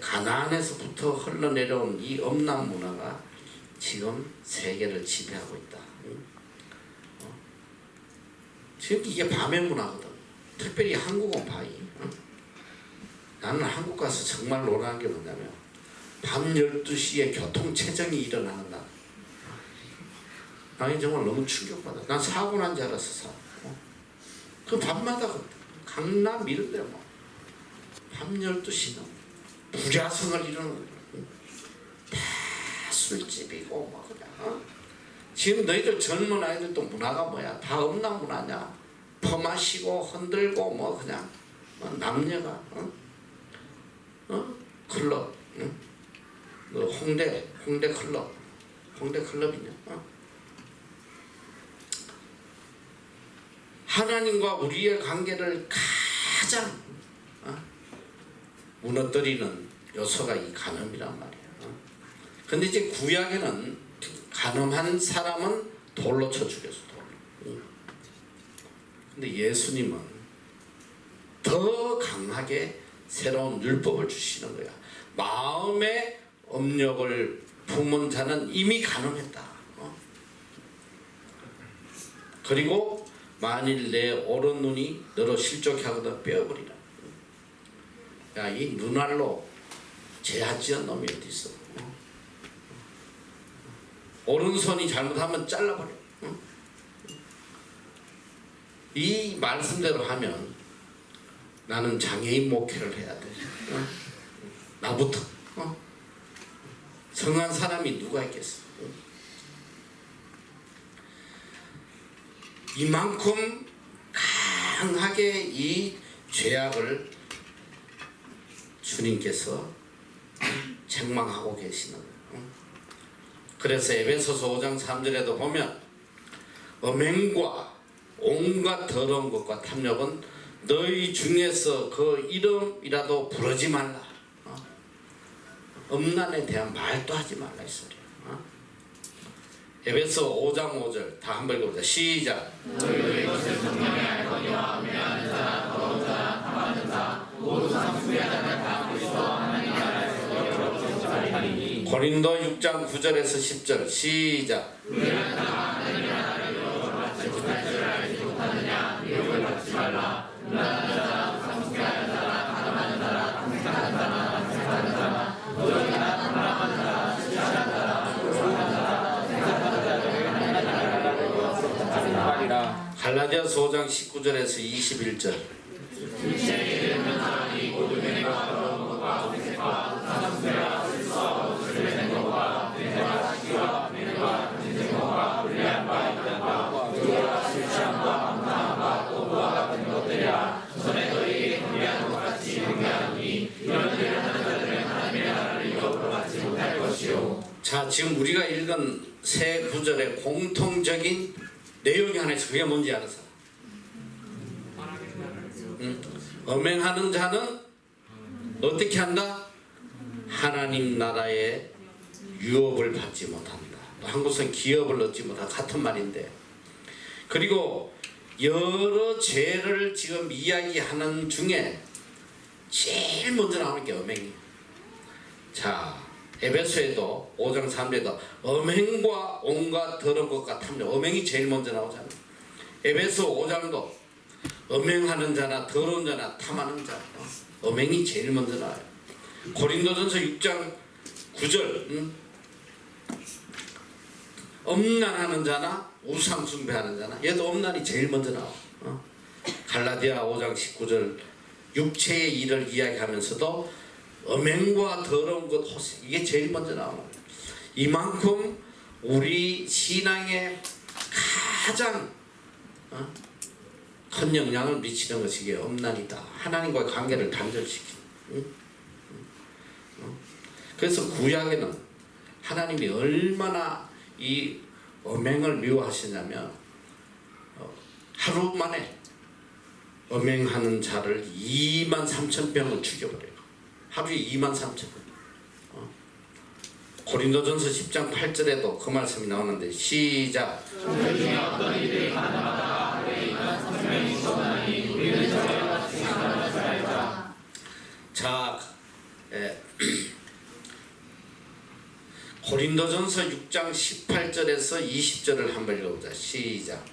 가나안에서부터 흘러내려온 이 음란 문화가 지금 세계를 지배하고 있다. 지금 이게 밤의 문화거든. 특별히 한국은 바이. 나는 한국 가서 정말 놀라는 게 뭐냐면 밤 12시에 교통체증이 일어나는 날. 나는 정말 너무 충격받아. 난 사고 난 줄 알았어. 그 밤마다 강남 이런 데 뭐 밤 12시는 부자성을 이루는 다 술집이고 뭐 그냥. 지금 너희들 젊은 아이들도 문화가 뭐야? 다 음란 문화냐? 퍼마시고 흔들고 뭐 그냥 남녀가 클럽, 홍대 클럽, 홍대 클럽이냐? 하나님과 우리의 관계를 가장 무너뜨리는 요소가 이 간음이란 말이야. 근데 이제 구약에는 간음한 사람은 돌로 쳐 죽였어. 돌로. 근데 예수님은 더 강하게 새로운 율법을 주시는 거야. 마음의 업력을 품은 자는 이미 간음했다. 그리고 만일 내 오른 눈이 너로 실족해 하거든 빼어버리라. 야, 이 눈알로 죄하지은 놈이 어디 있어? 오른손이 잘못하면 잘라버려. 이 말씀대로 하면 나는 장애인 목회를 해야 돼. 나부터. 성한 사람이 누가 있겠어? 이만큼 강하게 이 죄악을 주님께서 책망하고 계시는 거예요. 그래서 에베소서 5장 3절에도 보면 음행과 온갖 더러운 것과 탐욕은 너희 중에서 그 이름이라도 부르지 말라. 음란에 대한 말도 하지 말라 이 소리야. 에베소 5장 5절 다 한번 읽어보자. 시작. 너희도 이것을 분명히 알거니와 음행하는 자, 더러운 자, 탐하는 자, 모두 상수리하자면 다 그리스도와 하나님 나라에서 영원히 자리하리니. 고린도 6장 9절에서 10절 시작. 우리는 다 하나님 나라를 이루어 받지 못할 줄 알지 못하느냐. 미혹을 받지 말라. 음란하는 자라, 상수리하는 자라, 가담하는 자라, 탐색하는 자라, 탐색하는 자라, 노력이나 탐함하는 자라, 실시하는 자라, 조롱하는 자라, 생각하는 자를 하나님 나라를 이루어 받지 말라. 갈라디아서 5장 19절에서 21절 일체에 이르는 사람이 곧 음행과 더러운 것과 어색과 사상수와 실수와 술래된 것과 냄새와 시기와 매너와 거짓된 것과 불리함과 이단과 의로와 실시함과 방탕함과 또부와 같은 것들이라. 전에 너희에게 불리한 것 같이 경계하노니 이런 일을 하는 자들은 하나님의 나라를 이루어 받지 못할 것이요. 자, 지금 우리가 읽은 세 구절의 공통적인 내용이 하나 있어. 그게 뭔지 알아? 음행하는 자는 어떻게 한다? 하나님 나라의 유업을 받지 못한다. 한국은 기업을 얻지 못한다. 같은 말인데. 그리고 여러 죄를 지금 이야기하는 중에 제일 먼저 나오는 게 음행이에요. 자, 에베소에도 5장 3절에도 음행과 온갖 더러운 것과 탐욕, 음행이 제일 먼저 나오잖아요. 에베소 5장도 음행하는 자나 더러운 자나 탐하는 자, 음행이 제일 먼저 나와요. 고린도전서 6장 9절 음란하는 자나 우상 숭배하는 자나 얘도 음란이 제일 먼저 나와. 갈라디아 5장 19절 육체의 일을 이야기하면서도 음행과 더러운 것 이게 제일 먼저 나와요. 이만큼 우리 신앙에 가장 큰 영향을 미치는 것이 이게 음란이다. 하나님과의 관계를 단절시키는. 그래서 구약에는 하나님이 얼마나 이 음행을 미워하시냐면 하루 만에 음행하는 자를 23,000명을 죽여버려요. 하루에 23,000명. 고린도전서 10장 8절에도 그 말씀이 나오는데 시작. 그 중에 어떤 이들이 가담하다가 하루에 23,000명이 죽어나니 우리는 저희와 같이 가담하지 말자. 자, 고린도전서 6장 18절에서 20절을 한번 읽어보자. 시작.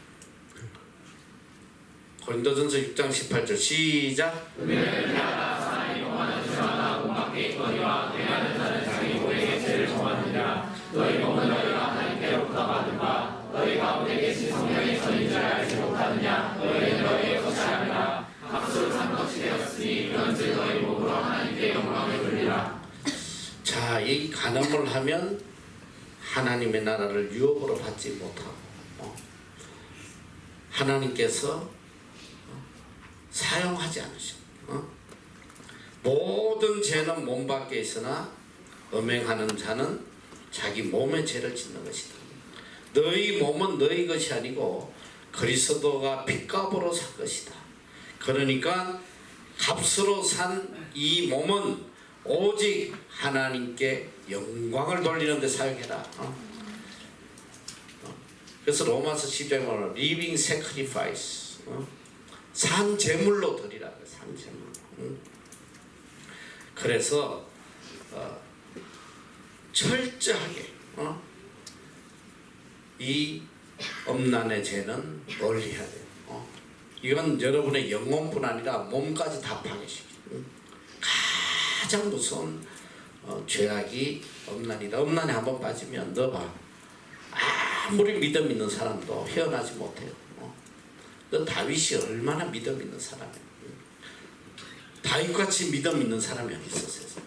고린도전서 6장 18절 시작. 은혜를 피하라. 사람이 범하는 죄마다 몸밖에 있거니와 행하는 자는 자기 몸에게 죄를 범하느니라. 너희 몸은 너희가 하나님께로부터 받은 바 너희 가운데 계신 성령의 전인 줄 알지 못하느냐. 너희는 너희의 것이 아니라 값으로 산 것이 되었으니 그런즉 너희 몸으로 하나님께 영광을 돌리라. 자, 이 간음을 하면 하나님의 나라를 유업으로 받지 못하고 하나님께서 사용하지 않으셔. 모든 죄는 몸 밖에 있으나 음행하는 자는 자기 몸의 죄를 짓는 것이다. 너희 몸은 너희 것이 아니고 그리스도가 핏값으로 산 것이다. 그러니까 값으로 산 이 몸은 오직 하나님께 영광을 돌리는 데 사용해라. 그래서 로마서 10장에 보면 living sacrifice, 산 제물로 드리라. 산 제물. 그래서 철저하게 이 엄난의 죄는 멀리해야 돼요. 이건 여러분의 영혼뿐 아니라 몸까지 다 파괴시켜요. 가장 무서운 죄악이 엄난이다. 엄난에 한번 빠지면 너봐, 아무리 믿음 있는 사람도 헤어나지 못해요. 너 다윗이 얼마나 믿음 있는 사람이에요. 다윗같이 믿음 있는 사람이 어디 있어 세상에.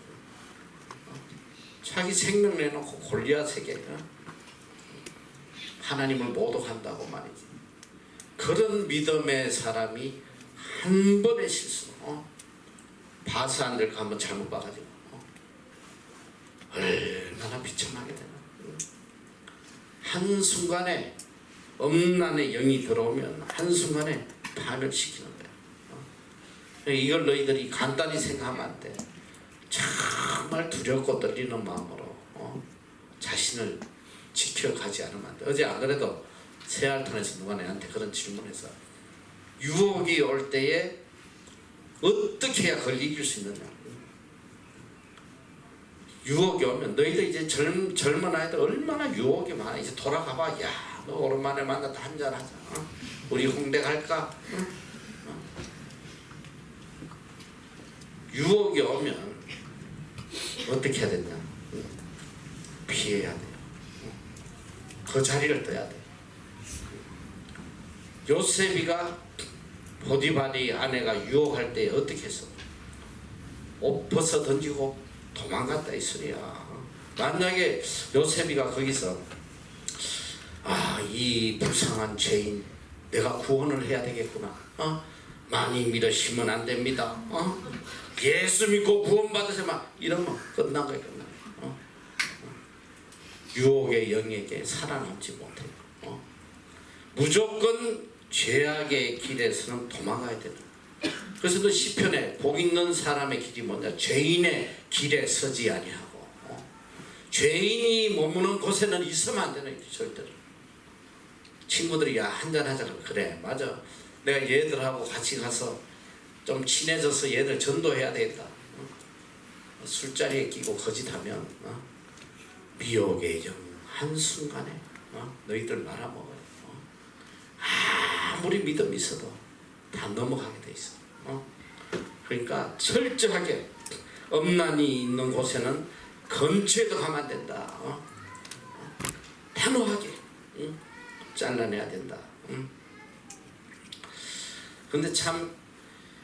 자기 생명 내놓고 골리앗에게 하나님을 모독한다고 말이지. 그런 믿음의 사람이 한 번의 실수, 바스안들 한번 잘못 봐가지고 얼마나 비참하게 되나. 한순간에 엄난의 영이 들어오면 한순간에 파멸시키는 거야. 이걸 너희들이 간단히 생각하면 안 돼. 정말 두렵고 떨리는 마음으로 자신을 지켜가지 않으면 안 돼. 어제 안 그래도 새알톤에서 누가 내한테 그런 질문해서 유혹이 올 때에 어떻게 해야 그걸 이길 수 있느냐. 유혹이 오면 너희들 이제 젊은 아이들 얼마나 유혹이 많아. 이제 돌아가봐. 야, 너 오랜만에 만났다 한잔하자. 우리 홍대 갈까? 유혹이 오면 어떻게 해야 되냐. 피해야 돼요. 그 자리를 떠야 돼. 요셉이가 보디발이 아내가 유혹할 때 어떻게 했어? 옷 벗어 던지고 도망갔다 이 소리야. 만약에 요셉이가 거기서 이 불쌍한 죄인 내가 구원을 해야 되겠구나. 많이 믿으시면 안 됩니다. 예수 믿고 구원받으세요. 이러면 끝난 거야. 끝난 거야. 유혹의 영에게 살아남지 못해요. 무조건 죄악의 길에서는 도망가야 되는. 그래서 그 시편에 복 있는 사람의 길이 뭐냐? 죄인의 길에 서지 아니하고 죄인이 머무는 곳에는 있으면 안 되는 거지. 절대로. 친구들이 야 한잔하자. 그래 맞아. 내가 얘들하고 같이 가서 좀 친해져서 얘들 전도해야 되겠다. 술자리에 끼고 거짓하면 미혹의 영 한순간에 너희들 말아먹어요. 아무리 믿음이 있어도 다 넘어가게 돼 있어. 그러니까 철저하게 엄난이 있는 곳에는 근처에도 가면 안 된다. 단호하게 잘라내야 된다. 근데 참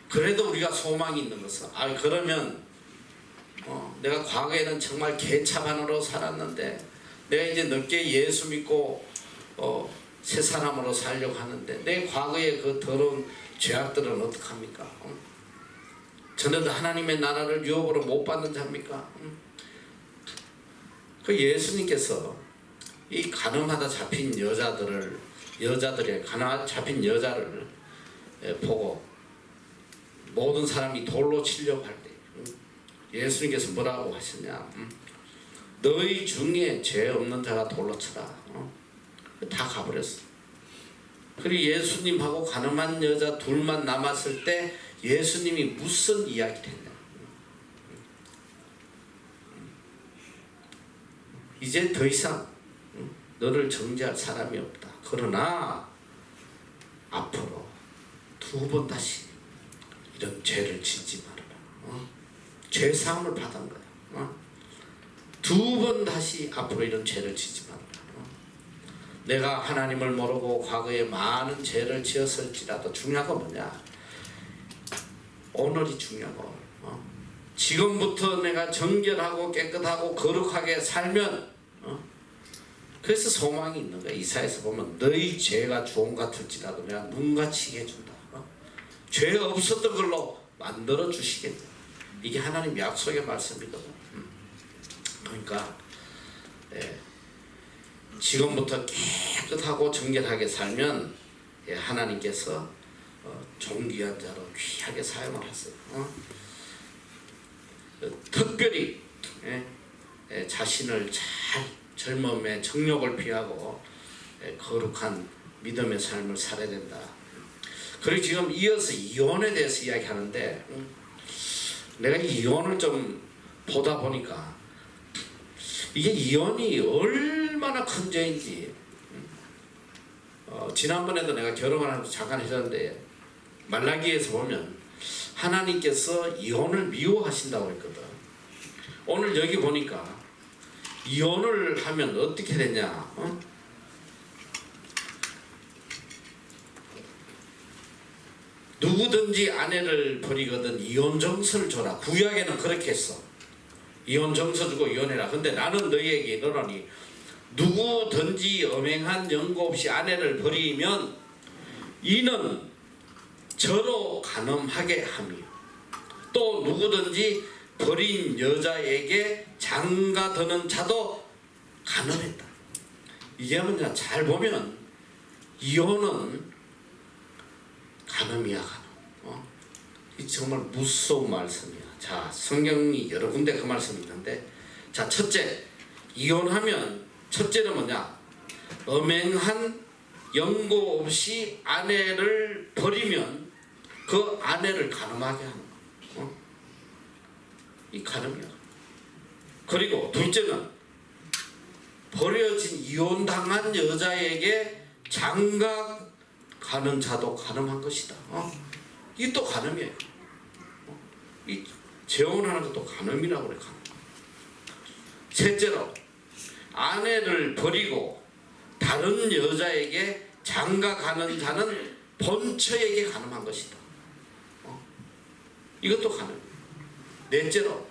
그래도 우리가 소망이 있는 것은 그러면 내가 과거에는 정말 개차반으로 살았는데 내가 이제 늦게 예수 믿고 새 사람으로 살려고 하는데 내 과거의 그 더러운 죄악들은 어떡합니까? 저는 하나님의 나라를 유업으로 못 받는 자입니까? 그 예수님께서 이 가늠하다 잡힌 여자들의 가늠하다 잡힌 여자를 보고 모든 사람이 돌로 치려고 할 때 예수님께서 뭐라고 하셨냐? 너희 중에 죄 없는 자가 돌로 쳐라. 다 가버렸어. 그리고 예수님하고 가늠한 여자 둘만 남았을 때 예수님이 무슨 이야기를 했냐? 이제 더 이상 너를 정죄할 사람이 없다. 그러나 앞으로 두 번 다시 이런 죄를 짓지 말아라. 죄사함을 받은 거야. 두 번 다시 앞으로 이런 죄를 짓지 말아라. 내가 하나님을 모르고 과거에 많은 죄를 지었을지라도 중요한 건 뭐냐? 오늘이 중요하고 지금부터 내가 정결하고 깨끗하고 거룩하게 살면 그래서 소망이 있는 거야. 이사야서 보면 너희 죄가 주홍 같을지라도 내가 눈같이 해준다. 죄 없었던 걸로 만들어 주시겠다. 이게 하나님 약속의 말씀이거든. 그러니까 지금부터 깨끗하고 정결하게 살면 하나님께서 존귀한 자로 귀하게 사용을 하세요. 특별히 자신을 잘 젊음의 정욕을 피하고 거룩한 믿음의 삶을 살아야 된다. 그리고 지금 이어서 이혼에 대해서 이야기하는데 내가 이혼을 좀 보다 보니까 이게 이혼이 얼마나 큰 죄인지 지난번에도 내가 결혼을 하면서 잠깐 했었는데 말라기에서 보면 하나님께서 이혼을 미워하신다고 했거든. 오늘 여기 보니까 이혼을 하면 어떻게 되냐? 누구든지 아내를 버리거든 이혼 정서를 줘라. 구약에는 그렇게 했어. 이혼 정서 주고 이혼해라. 근데 나는 너희에게 이르노니 누구든지 엄행한 연고 없이 아내를 버리면 이는 저로 간음하게 함이요. 또 누구든지 버린 여자에게 장가드는 자도 간음했다. 이게 뭐냐? 잘 보면 이혼은 간음이야, 간음. 이 정말 무서운 말씀이야. 자, 성경이 여러 군데 그 말씀이 있는데, 자, 첫째, 이혼하면 첫째는 뭐냐? 엄행한 연고 없이 아내를 버리면 그 아내를 간음하게 하는 거야. 이 간음이야. 그리고 둘째는 버려진 이혼당한 여자에게 장가 가는 자도 간음한 것이다. 이게 또 간음이에요. 이 재혼하는 것도 간음이라고 그래. 간음. 셋째로 아내를 버리고 다른 여자에게 장가 가는 자는 본처에게 간음한 것이다. 이것도 간음. 넷째로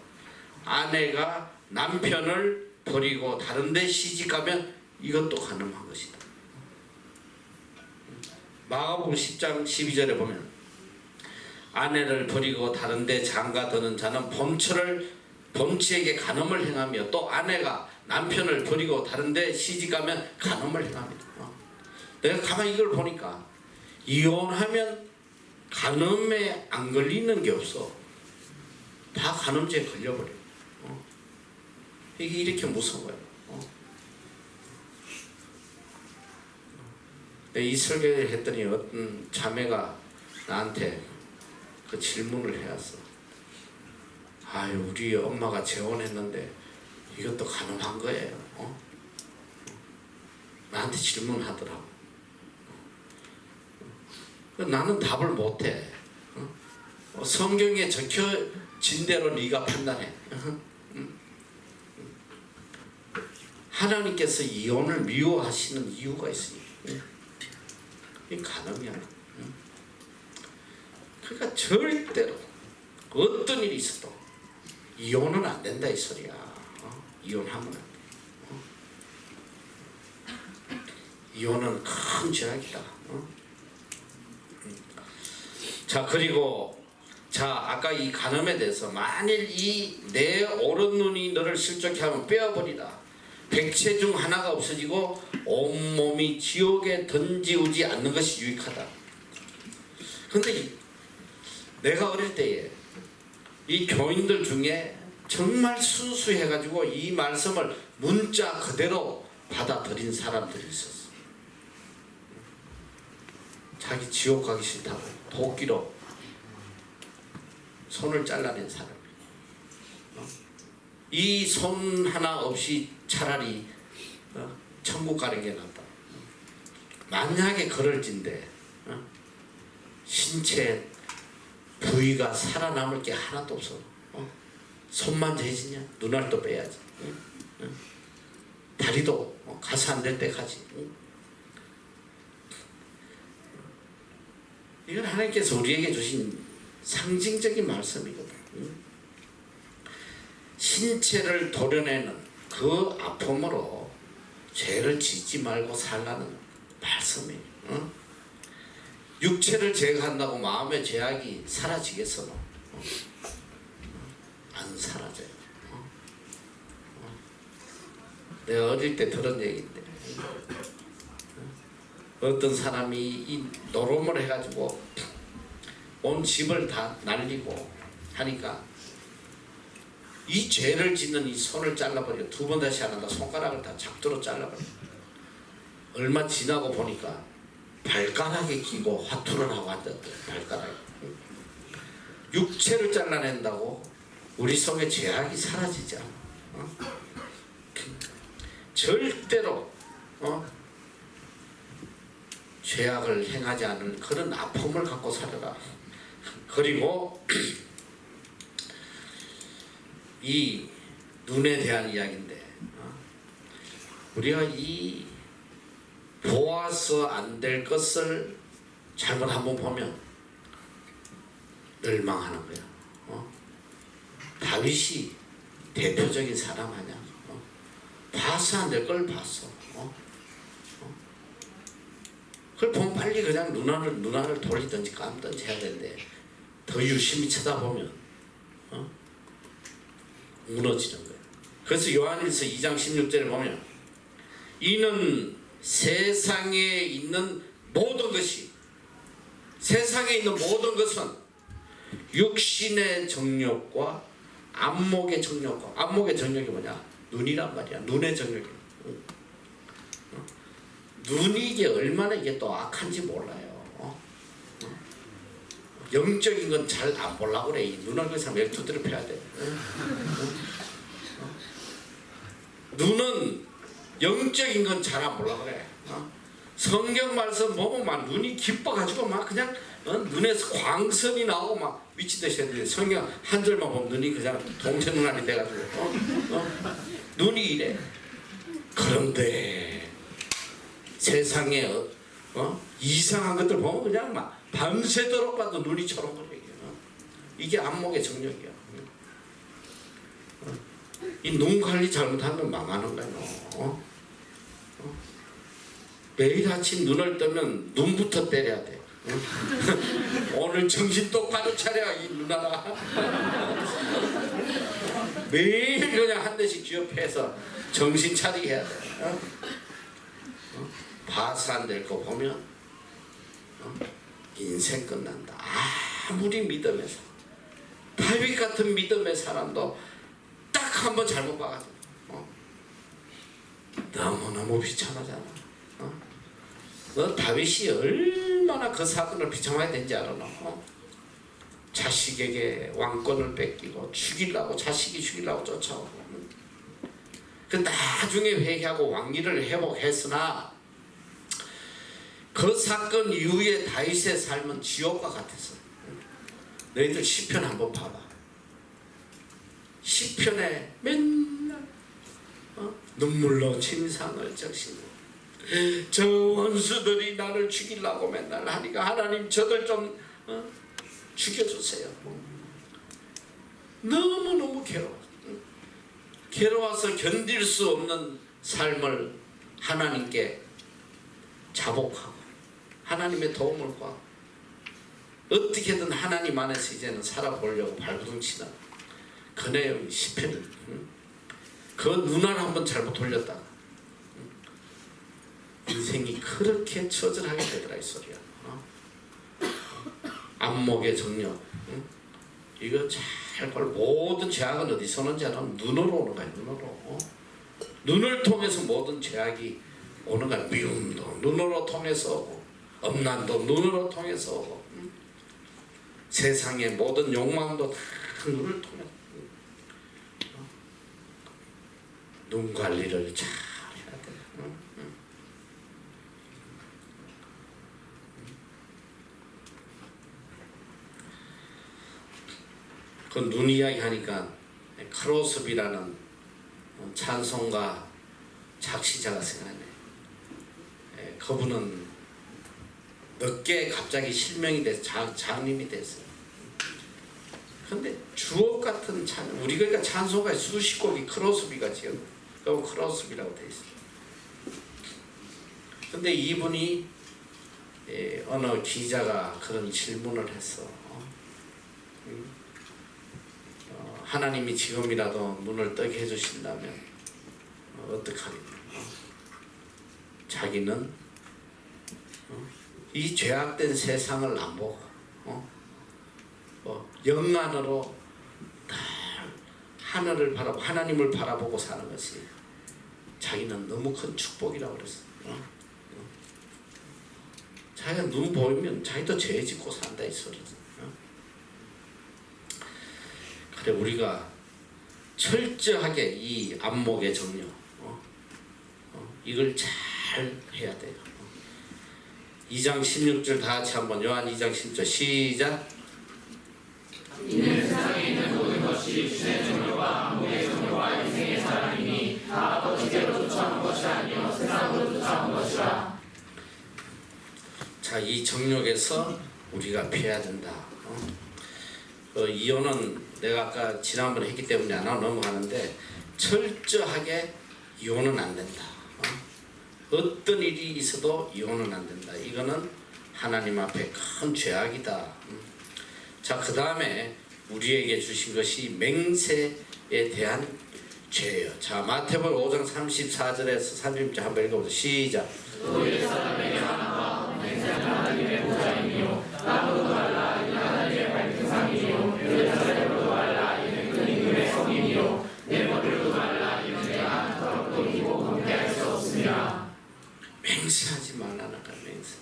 아내가 남편을 버리고 다른 데 시집가면 이것도 간음한 것이다. 마가복음 10장 12절에 보면 아내를 버리고 다른 데 장가드는 자는 본처에게 간음을 행하며 또 아내가 남편을 버리고 다른 데 시집가면 간음을 행합니다. 내가 가만히 이걸 보니까 이혼하면 간음에 안 걸리는 게 없어. 다 간음죄에 걸려버려. 이게 이렇게 무서운 거야. 이 설교를 했더니 어떤 자매가 나한테 그 질문을 해왔어. 아유, 우리 엄마가 재혼했는데 이것도 가능한 거예요. 나한테 질문하더라고. 나는 답을 못해. 성경에 적혀진 대로 네가 판단해. 하나님께서 이혼을 미워하시는 이유가 있으니까. 이 간음이야. 그러니까 절대로 어떤 일이 있어도 이혼은 안 된다 이 소리야. 이혼하면 안 돼. 이혼은 큰 죄악이다. 자, 그리고 아까 이 간음에 대해서 만일 이 내 오른 눈이 너를 실족해 하면 빼어버리라. 백체 중 하나가 없어지고 온몸이 지옥에 던지우지 않는 것이 유익하다. 근데 내가 어릴 때에 이 교인들 중에 정말 순수해가지고 이 말씀을 문자 그대로 받아들인 사람들이 있었어. 자기 지옥 가기 싫다고 도끼로 손을 잘라낸 사람이. 이 손 하나 없이 차라리 천국 가는 게 낫다. 만약에 그럴진데 신체 부위가 살아남을 게 하나도 없어. 손만 재지냐? 눈알도 빼야지. 다리도 가서 안 될 때 가지. 이건 하나님께서 우리에게 주신 상징적인 말씀이거든. 신체를 도려내는 그 아픔으로 죄를 짓지 말고 살라는 말씀이에요. 육체를 제거한다고 마음의 죄악이 사라지겠어? 안 사라져요. 내가 어릴 때 들은 얘기인데 어떤 사람이 이 노름을 해가지고 온 집을 다 날리고 하니까 이 죄를 짓는 이 손을 잘라버려. 두 번 다시 안 한다. 손가락을 다 작두로 잘라버려. 얼마 지나고 보니까 발가락에 끼고 화투를 하고 앉았대. 발가락에. 육체를 잘라낸다고 우리 속에 죄악이 사라지지 않아. 절대로 죄악을 행하지 않을 그런 아픔을 갖고 살아라. 그리고 이 눈에 대한 이야기인데 우리가 이 보아서 안 될 것을 잘못 한번 보면 멸망하는 거야. 다윗이 대표적인 사람 아니야. 봐서 안 될 걸 봤어. 그걸 보면 빨리 그냥 눈알을 돌리든지 감든지 해야 되는데 더 유심히 쳐다보면 무너지는 거예요. 그래서 요한일서 2장 16절에 보면 이는 세상에 있는 모든 것이 세상에 있는 모든 것은 육신의 정욕과 안목의 정욕과 안목의 정욕이 뭐냐? 눈이란 말이야. 눈의 정욕이. 눈이 이게 얼마나 이게 또 악한지 몰라요. 영적인 건 잘 안 보려고 그래. 이 눈을 그 사람 열두드려 펴야 돼. 눈은 영적인 건 잘 안 보려고 그래. 성경 말씀 보면 막 눈이 기뻐가지고 막 그냥 눈에서 광선이 나오고 막 미치듯이 해야 돼. 성경 한 절만 보면 눈이 그냥 동체 눈알이 돼가지고 눈이 이래. 그런데 세상에 이상한 것들 보면 그냥 막 밤새도록 봐도 눈이 초롱거려. 이게 안목의 정력이야. 이 눈 관리 잘못하면 망하는 거야. 매일 아침 눈을 뜨면 눈부터 때려야 돼. 오늘 정신 똑바로 차려 이 누나라. 매일 그냥 한 대씩 기업해서 정신 차리게 해야 돼. 봐서 안 될 거 보면 인생 끝난다. 아무리 믿음에서 다윗 같은 믿음의 사람도 딱 한 번 잘못 봐가지고 너무너무 비참하잖아. 너 다윗이 얼마나 그 사건을 비참하게 된지 알아? 자식에게 왕권을 뺏기고 죽이려고 자식이 죽이려고 쫓아오고 그 나중에 회개하고 왕위를 회복했으나 그 사건 이후에 다윗의 삶은 지옥과 같았어. 너희들 시편 한번 봐봐. 시편에 맨날 눈물로 침상을 적시고 저 원수들이 나를 죽이려고 맨날 하니까 하나님 저들 좀 죽여주세요. 너무너무 괴로워서 견딜 수 없는 삶을 하나님께 자복하고 하나님의 도움을 구하고 어떻게든 하나님 안에서 이제는 살아보려고 발부둥치는 그 내용이 시편이. 그 눈알 한번 잘못 돌렸다가 인생이 그렇게 처절하게 되더라 이 소리야. 안목의 정력. 이거 잘걸 모든 죄악은 어디서 오는지 알아면 눈으로 오는 거야. 눈으로. 눈을 통해서 모든 죄악이 오는 거야. 미움도 눈으로 통해서 오고 엄난도 눈으로 통해서 오고 세상의 모든 욕망도 다 눈을 통해서. 눈 관리를 잘 해야 돼. 그 눈 이야기 하니까 크로스비라는 찬송가 작시자가 생각나네. 그분은 늦게 갑자기 실명이 돼서 장님이 됐어요. 근데 주옥 같은 우리 그러니까 찬송가에 수십 곡이 크로스비가 지은 그럼 크로스비라고 돼 있어요. 근데 이분이 어느 기자가 그런 질문을 했어. 하나님이 지금이라도 눈을 뜨게 해주신다면 어떡하겠냐. 자기는 이 죄악된 세상을 안 보고 영안으로 하늘을 바라보고 하나님을 바라보고 사는 것이 자기는 너무 큰 축복이라고 그랬어. 자기가 눈 보이면 자기도 죄 짓고 산다 이 소리지. 그래 우리가 철저하게 이 안목의 정령 이걸 잘 해야 돼요. 2장 16절 다 같이 한번 요한 2장 16절 시작. 이는 세상에 있는 모든 것이 신의 정욕과 안목의 정욕과 인생의 사랑이니 다 아버지께로 쫓아온 것이 아니요 세상으로 쫓아온 것이라. 자, 이 정욕에서 우리가 피해야 된다. 이혼은 내가 아까 지난번에 했기 때문에 안 하고 넘어가는데 철저하게 이혼은 안 된다. 어떤 일이 있어도 이혼은 안 된다. 이거는 하나님 앞에 큰 죄악이다. 자, 그 다음에 우리에게 주신 것이 맹세에 대한 죄예요. 자, 마태복음 5장 34절에서 36절 한번 읽어보세요. 시작. 너희 사람에게 하나가 맹세는 하나님의 보좌이며 나무도 말라 이는 하나님의 발등상이요 여자들로도 말라 이는 큰 임금의 성인이요 내 머리로도 말라 이는 내가 더럽고 이고 함께할 수 없습니다. 맹세하지 말라는 거야. 맹세.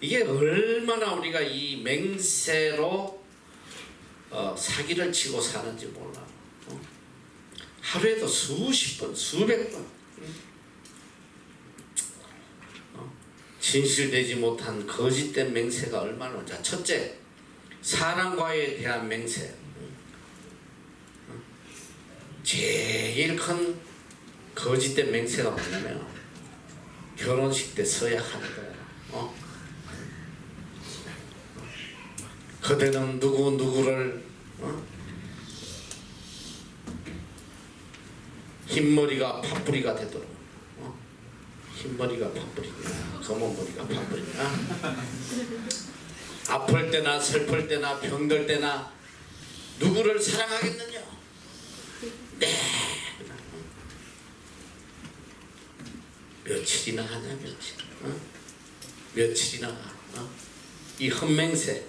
이게 얼마나 우리가 이 맹세로 사기를 치고 사는지 몰라. 하루에도 수십 번, 수백 번 진실되지 못한 거짓된 맹세가 얼마나 많자. 첫째, 사람과에 대한 맹세. 제일 큰 거짓된 맹세가 뭐냐면 결혼식 때 서약하는 거야. 그대는 누구를 흰머리가 팥뿌리가 되도록 흰머리가 팥뿌리냐 검은머리가 팥뿌리냐 아플 때나 슬플 때나 병들 때나 누구를 사랑하겠느냐 네 며칠이나 하냐 며칠이나 이 헛맹세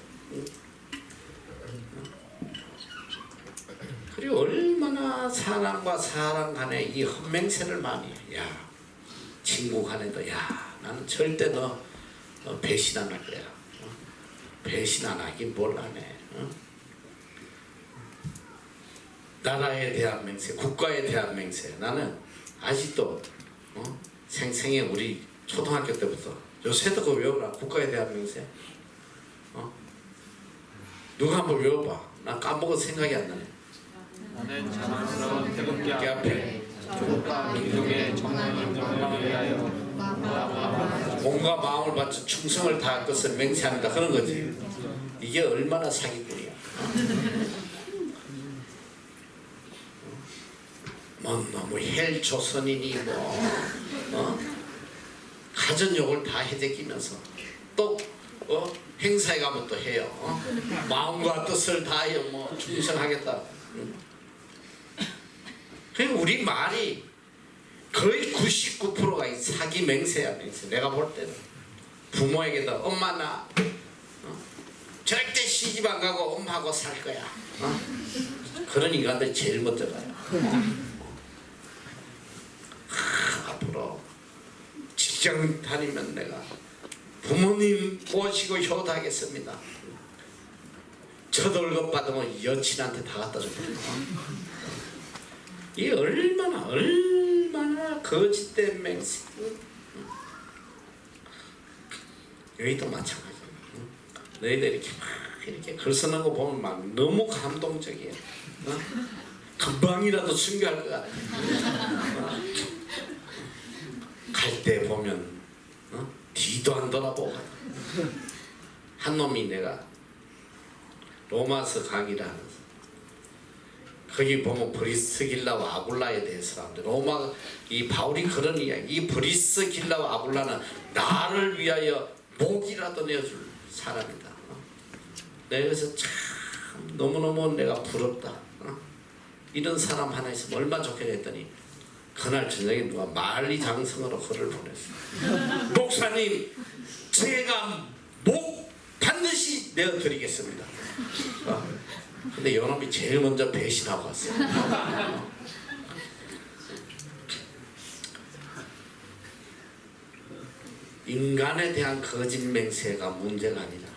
그리고 얼마나 사람과 사람 간에 이 헛맹세를 많이 해. 야 친구 간에도 야 나는 절대 너 배신 안 할 거야. 배신 안 하긴 뭘 하네. 나라에 대한 맹세, 국가에 대한 맹세. 나는 아직도 생생히 우리 초등학교 때부터 요새도 그거 외워라. 국가에 대한 맹세. 누가 한번 외워봐. 난 까먹어서 생각이 안 나네. 나는 자랑스러운 태극기 앞에 앞에 조국과 민족의 정령을 위하여 몸과 마음을 바쳐 충성을 다할 것을 맹세한다 그런 거지. 이게 얼마나 사기꾼이야. 뭐 너무 헬조선이니 가전욕을 다 해대끼면서 또 행사에 가면 또 해요. 마음과 뜻을 다하여 충성하겠다. 그리고 우리 말이 거의 99%가 사기 맹세야. 맹세. 내가 볼 때는 부모에게도 엄마 나 절대 시집 안 가고 엄마하고 살 거야. 그런 인간들 제일 먼저 가요. 앞으로 직장 다니면 내가 부모님 모시고 효도하겠습니다. 첫 월급 받으면 여친한테 다 갖다 줍니다. 이 얼마나 거짓된 맹세. 여기도 마찬가지야. 너희들 이렇게 글 쓰는 거 보면 막 너무 감동적이야. 금방이라도 순교할 것 같아. 갈 때 보면 뒤도 안 돌아보고 한 놈이 내가 로마서 강의를 하면서 거기 보면 브리스길라와 아굴라에 대해서 하는데 로마 이 바울이 그런 이야기 이 브리스길라와 아굴라는 나를 위하여 목이라도 내어줄 사람이다. 내가 그래서 참 너무너무 내가 부럽다. 이런 사람 하나 있으면 얼마나 좋겠냐 했더니 그날 저녁에 누가 만리장성으로 글을 보냈어. 목사님 제가 목 반드시 내어드리겠습니다. 근데 요놈이 제일 먼저 배신하고 왔어. 인간에 대한 거짓 맹세가 문제가 아니라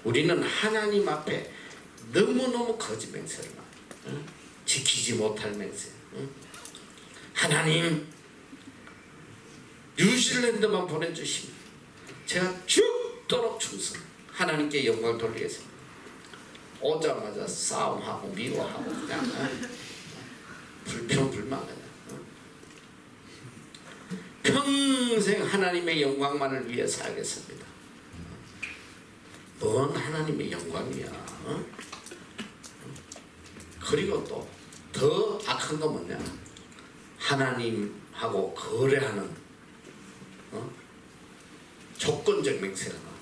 우리는 하나님 앞에 너무너무 거짓 맹세를 응? 지키지 못할 맹세. 응? 하나님 뉴질랜드만 보내주시면 제가 죽도록 충성 하나님께 영광 돌리겠습니다. 오자마자 싸움하고 미워하고 그냥 불평불만 그냥 평생 하나님의 영광만을 위해 살겠습니다. 뭔 하나님의 영광이야. 그리고 또 더 악한 거 뭐냐, 하나님하고 거래하는 조건적 맹세가 나.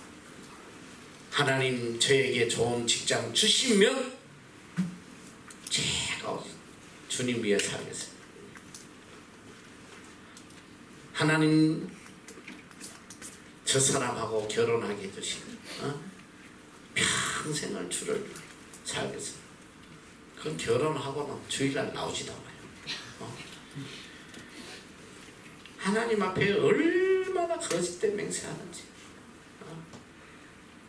하나님 저에게 좋은 직장 주시면 제가 주님 위해 살겠습니다. 하나님 저 사람하고 결혼하게 해주시면 평생을 주를 살겠습니다. 그건 결혼하고는 주일날 나오지도 않아요. 하나님 앞에 얼마나 거짓된 맹세하는지.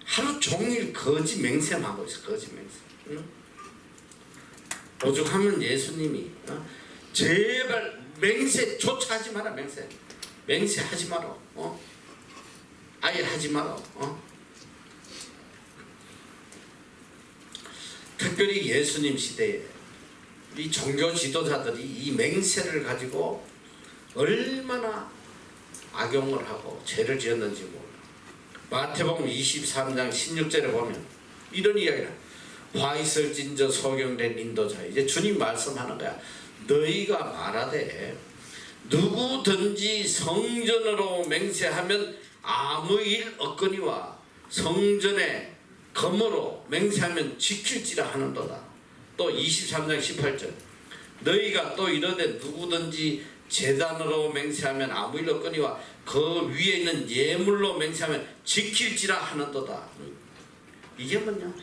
하루 종일 거짓 맹세하고 있어. 거짓 맹세. 오죽하면 예수님이 제발 맹세조차 하지 마라. 맹세하지 마라. 아예 하지 마라. 특별히 예수님 시대에 이 종교 지도자들이 이 맹세를 가지고 얼마나 악용을 하고 죄를 지었는지 몰라. 마태복음 23장 16절에 보면 이런 이야기를, 화 있을진저 소경된 인도자. 이제 주님 말씀하는 거야. 너희가 말하되 누구든지 성전으로 맹세하면 아무 일 없거니와 성전에 검으로 맹세하면 지킬지라 하는도다. 또 23장 18절, 너희가 또 이르되 누구든지 제단으로 맹세하면 아무 일 없거니와 그 위에 있는 예물로 맹세하면 지킬지라 하는도다. 이게 뭐냐?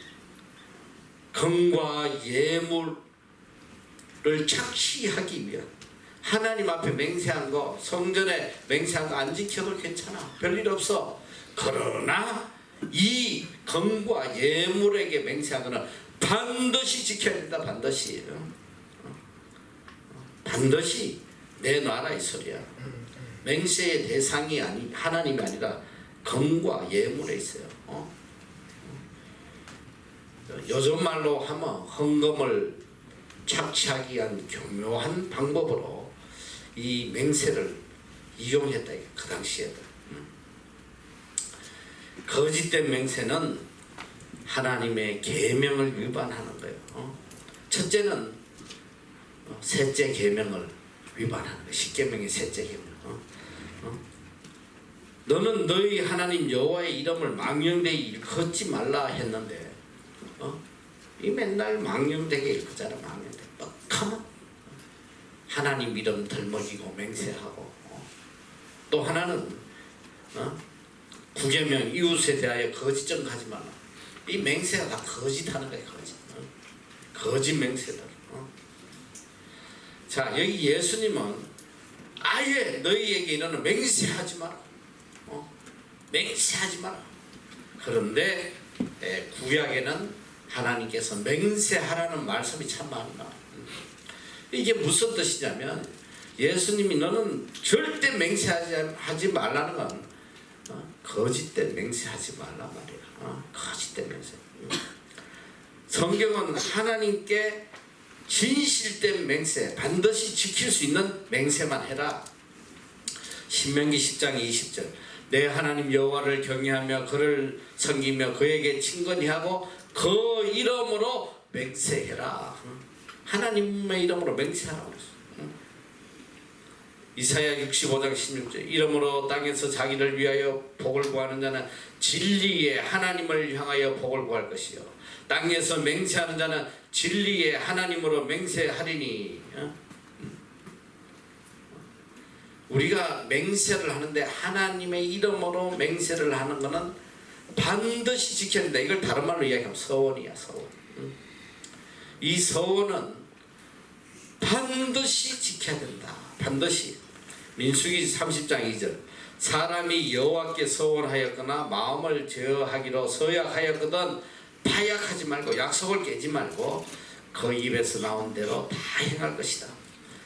금과 예물을 착취하기 위한, 하나님 앞에 맹세한 거, 성전에 맹세한 거 안 지켜도 괜찮아, 별일 없어. 그러나 이 금과 예물에게 맹세한 거는 반드시 지켜야 된다. 반드시 내놔라 이 소리야. 맹세의 대상이 하나님이 아니라 금과 예물에 있어요. 요즘 말로 하면 헌금을 착취하기 위한 교묘한 방법으로 이 맹세를 이용했다. 그 당시에도. 거짓된 맹세는 하나님의 계명을 위반하는 거예요. 첫째는 셋째 계명을 위반하는 거예요. 십계명의 셋째 계명. 너는 너희 하나님 여호와의 이름을 망령되게 일컫지 말라 했는데 이 맨날 망령되게 일컫잖아. 망령되게 뻑하면 하나님 이름 들먹이고 맹세하고. 또 하나는 구계명 이웃에 대하여 거짓 증거하지 말라. 이 맹세가 다 거짓하는 거야. 거짓 맹세들. 자, 여기 예수님은 아예 너희에게 이르는 맹세하지 마라. 맹세하지 마라. 그런데 구약에는 하나님께서 맹세하라는 말씀이 참 많아. 이게 무슨 뜻이냐면 예수님이 너는 절대 맹세하지 말라는 건 거짓된 맹세하지 말라 말이야. 거짓된 맹세. 성경은 하나님께 진실된 맹세, 반드시 지킬 수 있는 맹세만 해라. 신명기 10장 20절, 내 하나님 여호와를 경외하며 그를 섬기며 그에게 친근히 하고 그 이름으로 맹세해라. 하나님의 이름으로 맹세하라고 했어. 이사야 65장 16절, 이름으로 땅에서 자기를 위하여 복을 구하는 자는 진리의 하나님을 향하여 복을 구할 것이요 땅에서 맹세하는 자는 진리의 하나님으로 맹세하리니. 우리가 맹세를 하는데 하나님의 이름으로 맹세를 하는 것은 반드시 지켜야 된다. 이걸 다른 말로 이야기하면 서원이야. 서원. 이 서원은 반드시 지켜야 된다. 반드시. 민수기 30장 2절, 사람이 여호와께 서원하였거나 마음을 제어하기로 서약하였거든 파약하지 말고 약속을 깨지 말고 그 입에서 나온 대로 다 행할 것이다.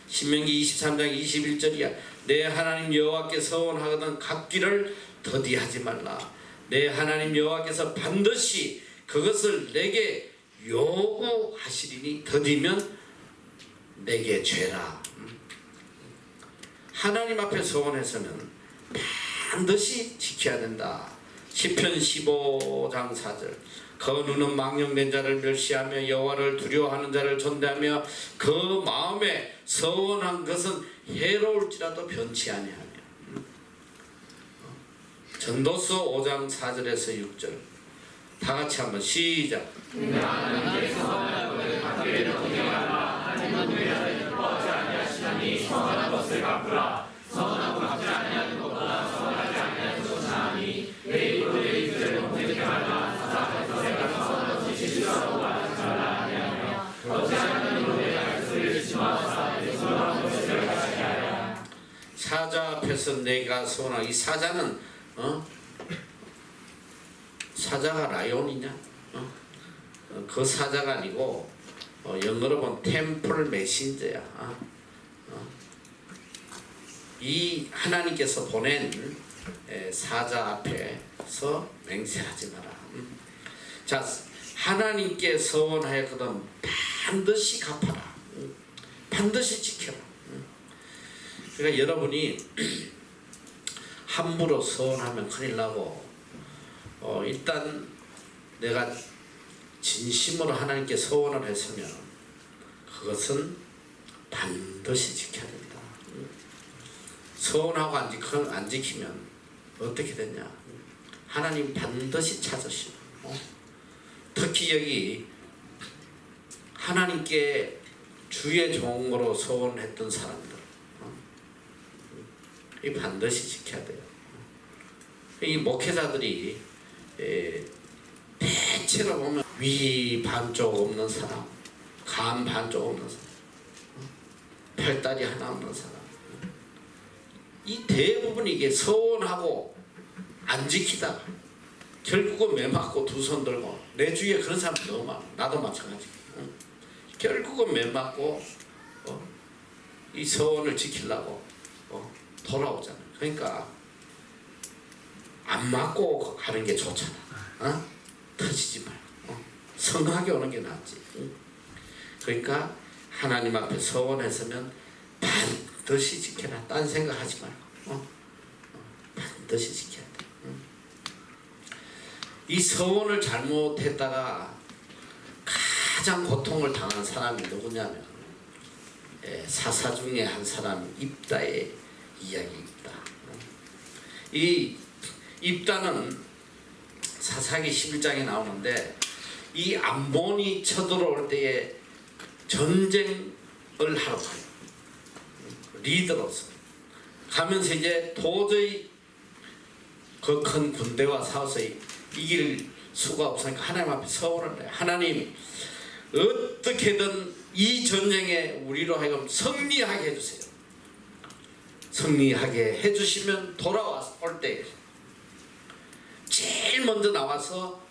신명기 23장 21절이야. 내 하나님 여호와께 서원하거든 갚기를 더디하지 말라. 내 하나님 여호와께서 반드시 그것을 내게 요구하시리니 더디면 내게 죄라. 하나님 앞에 서원해서는 반드시 지켜야 된다. 시편 15장 4절. 그 눈은 망령된 자를 멸시하며 여호와를 두려워하는 자를 존대하며 그 마음에 서원한 것은 해로울지라도 변치 아니하며. 전도서 5장 4절에서 6절. 다 같이 한번 시작. 사자 앞에서 내가 서원하고, 이 사자는 사자가 라이온이냐? 그 사자가 아니고 영어로 보면 템플 메신저야. 이 하나님께서 보낸 사자 앞에서 맹세하지 마라. 자, 하나님께 서원하였거든 반드시 갚아라. 반드시 지켜라. 그러니까 여러분이 함부로 서원하면 큰일 나고, 일단 내가 진심으로 하나님께 서원을 했으면 그것은 반드시 지켜야 된다. 서원하고 안 지키면 어떻게 되냐? 하나님 반드시 찾으시고, 특히 여기 하나님께 주의 종으로 서원했던 사람들, 이 반드시 지켜야 돼요. 이 목회자들이 대체로 보면 위 반쪽 없는 사람, 간 반쪽 없는 사람, 팔다리 하나 없는 사람, 이 대부분 이게 서원하고 안 지키다가 결국은 매 맞고 두 손 들고, 내 주위에 그런 사람 너무 많아. 나도 마찬가지. 결국은 매 맞고 이 서원을 지키려고 돌아오잖아. 그러니까 안 맞고 하는 게 좋잖아. 터지지 말고 성하게 오는 게 낫지. 그러니까 하나님 앞에 서원했으면 반드시 지켜라. 딴 생각하지 말고 반드시 지켜야 돼. 이 서원을 잘못했다가 가장 고통을 당한 사람이 누구냐면 사사 중에 한 사람 입다의 이야기입니다. 이 입다는 사사기 11장에 나오는데, 이 암몬이 쳐들어올 때에 전쟁을 하러 가요. 리더로서 가면서 이제 도저히 그 큰 군대와 싸워서 이길 수가 없으니까 하나님 앞에 서원을 해요. 하나님, 어떻게든 이 전쟁에 우리로 하여금 승리하게 해주세요. 승리하게 해주시면 돌아올 때 제일 먼저 나와서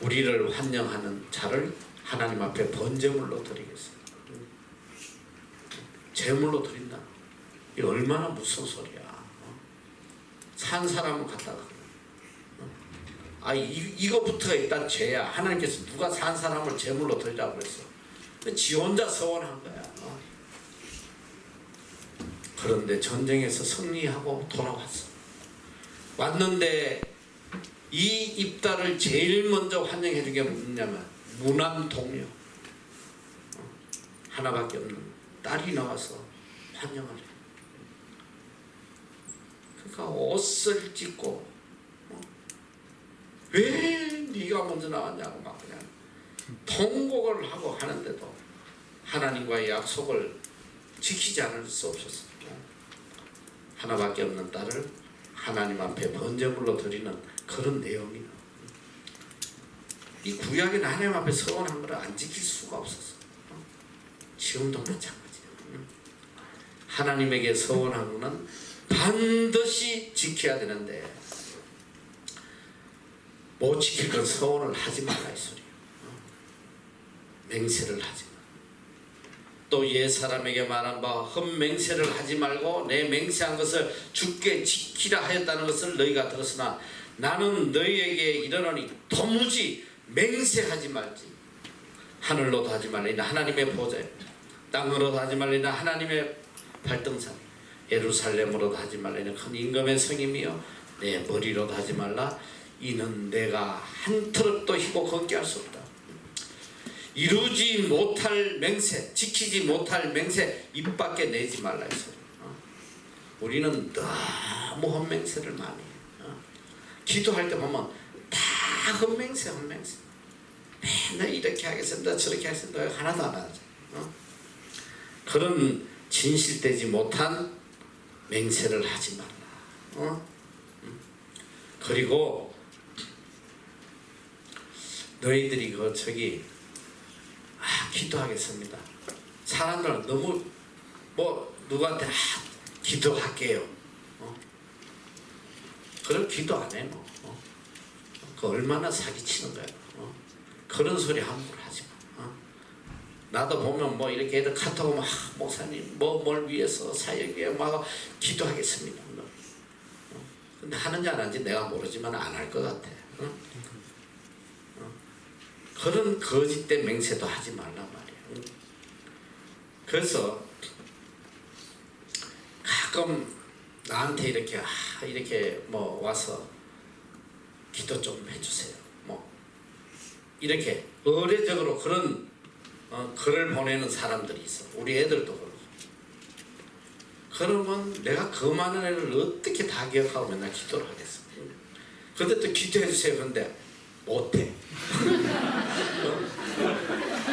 우리를 환영하는 자를 하나님 앞에 번제물로 드리겠어요. 제물로 드린다. 이 얼마나 무서운 소리야. 산 사람은 갖다가 이거부터가 일단 죄야. 하나님께서 누가 산 사람을 제물로 드리라고 그랬어. 지 혼자 서원한 거야. 그런데 전쟁에서 승리하고 돌아왔어. 왔는데 이 입다를 제일 먼저 환영해 준 게 뭐냐면 무남 동료, 하나밖에 없는 딸이 나와서 환영을 해. 그러니까 옷을 찢고 왜 네가 먼저 나왔냐고 막 그냥 통곡을 하고 하는데도 하나님과의 약속을 지키지 않을 수 없었습니다. 하나밖에 없는 딸을 하나님 앞에 번제물로 드리는 그런 내용이에요. 이 구약에는 하나님 앞에 서원한 걸 안 지킬 수가 없었어. 지금도 마찬가지예요. 하나님에게 서원한 것은 반드시 지켜야 되는데 못 지킬 건 서원을 하지 말라 이 소리야. 맹세를 하지 마. 또 옛사람에게 말한 바 헛맹세를 하지 말고 내 맹세한 것을 주께 지키라 하였다는 것을 너희가 들었으나 나는 너희에게 이르노니 도무지 맹세하지 말지. 하늘로도 하지 말리나 하나님의 보좌에, 땅으로도 하지 말리나 하나님의 발등상, 예루살렘으로도 하지 말리나 큰 임금의 성임이여 내 머리로도 하지 말라. 이는 내가 한 트럭도 희고 걷게 할 수 없다. 이루지 못할 맹세, 지키지 못할 맹세 입 밖에 내지 말라 이 소리. 우리는 너무 헛맹세를 많이 해. 기도할 때 보면 다 헛맹세. 맨날 이렇게 하겠습니다 저렇게 하겠습니다 하나도 안 하죠. 그런 진실되지 못한 맹세를 하지 말라. 그리고 너희들이 기도하겠습니다. 사람들은 너무 누구한테 기도할게요. 그럼 기도 안 해. 그 얼마나 사기치는 거야. 그런 소리 함부로 하지 마. 나도 보면 이렇게 애들 카톡 오면 목사님 뭘 위해서 사역 위해 기도하겠습니다. 근데 하는지 안 하는지 내가 모르지만 안 할 것 같아. 그런 거짓된 맹세도 하지 말란 말이야. 그래서 가끔 나한테 이렇게 와서 기도 좀 해주세요. 이렇게 의례적으로 그런 글을 보내는 사람들이 있어. 우리 애들도 그러고. 그러면 내가 그 많은 애를 어떻게 다 기억하고 맨날 기도를 하겠어. 근데 또 기도해 주세요. 근데 못해.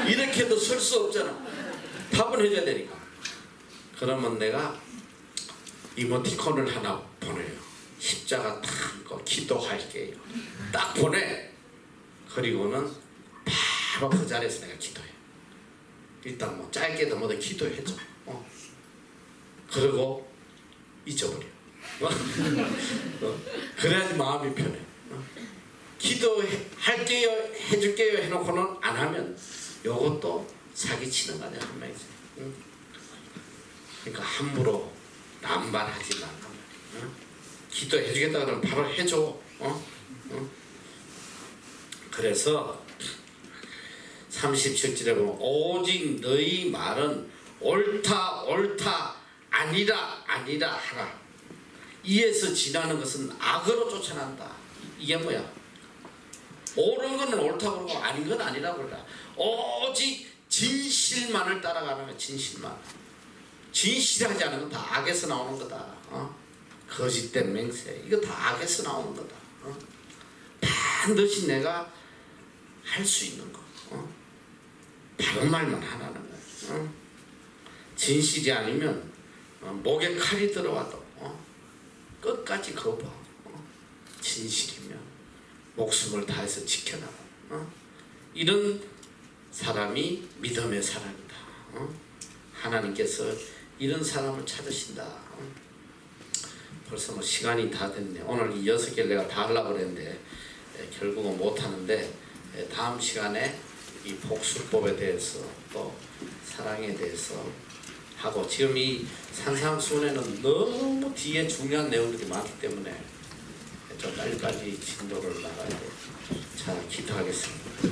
이렇게도 설 수 없잖아. 답은 해줘야 되니까. 그러면 내가 이모티콘을 하나 보내요. 십자가 딱 기도할게요. 딱 보내. 그리고는 바로 그 자리에서 내가 기도해. 일단 짧게도 뭐든 기도해줘. 그리고 잊어버려. 그래야지 마음이 편해. 기도할게요 해줄게요 해놓고는 안 하면 요것도 사기치는 거 아니야 한 명이지. 그러니까 함부로 남발하지 말란 말이야. 기도해주겠다 그러면 바로 해줘. 그래서 37절에 보면 오직 너희 말은 옳다 아니라 하라. 이에서 지나는 것은 악으로 쫓아난다. 이게 뭐야? 옳은 거는 옳다고 그러고 아닌 건 아니라고 그러라. 오직 진실만을 따라가는 거야. 진실하지 않은 건 다 악에서 나오는 거다. 거짓된 맹세 이거 다 악에서 나오는 거다. 반드시 내가 할 수 있는 거. 바른 말만 하라는 거야. 진실이 아니면 목에 칼이 들어와도 끝까지 거부하고 진실이면 목숨을 다해서 지켜나가. 이런 사람이 믿음의 사람이다. 하나님께서 이런 사람을 찾으신다. 벌써 시간이 다 됐네. 오늘 이 6개를 내가 다 하려고 그랬는데 결국은 못하는데 다음 시간에 이 복수법에 대해서 또 사랑에 대해서 하고, 지금 이 산상수훈에는 너무 뒤에 중요한 내용들이 많기 때문에 좀 빨리빨리 진도를 나가야 돼요. 자, 기도하겠습니다.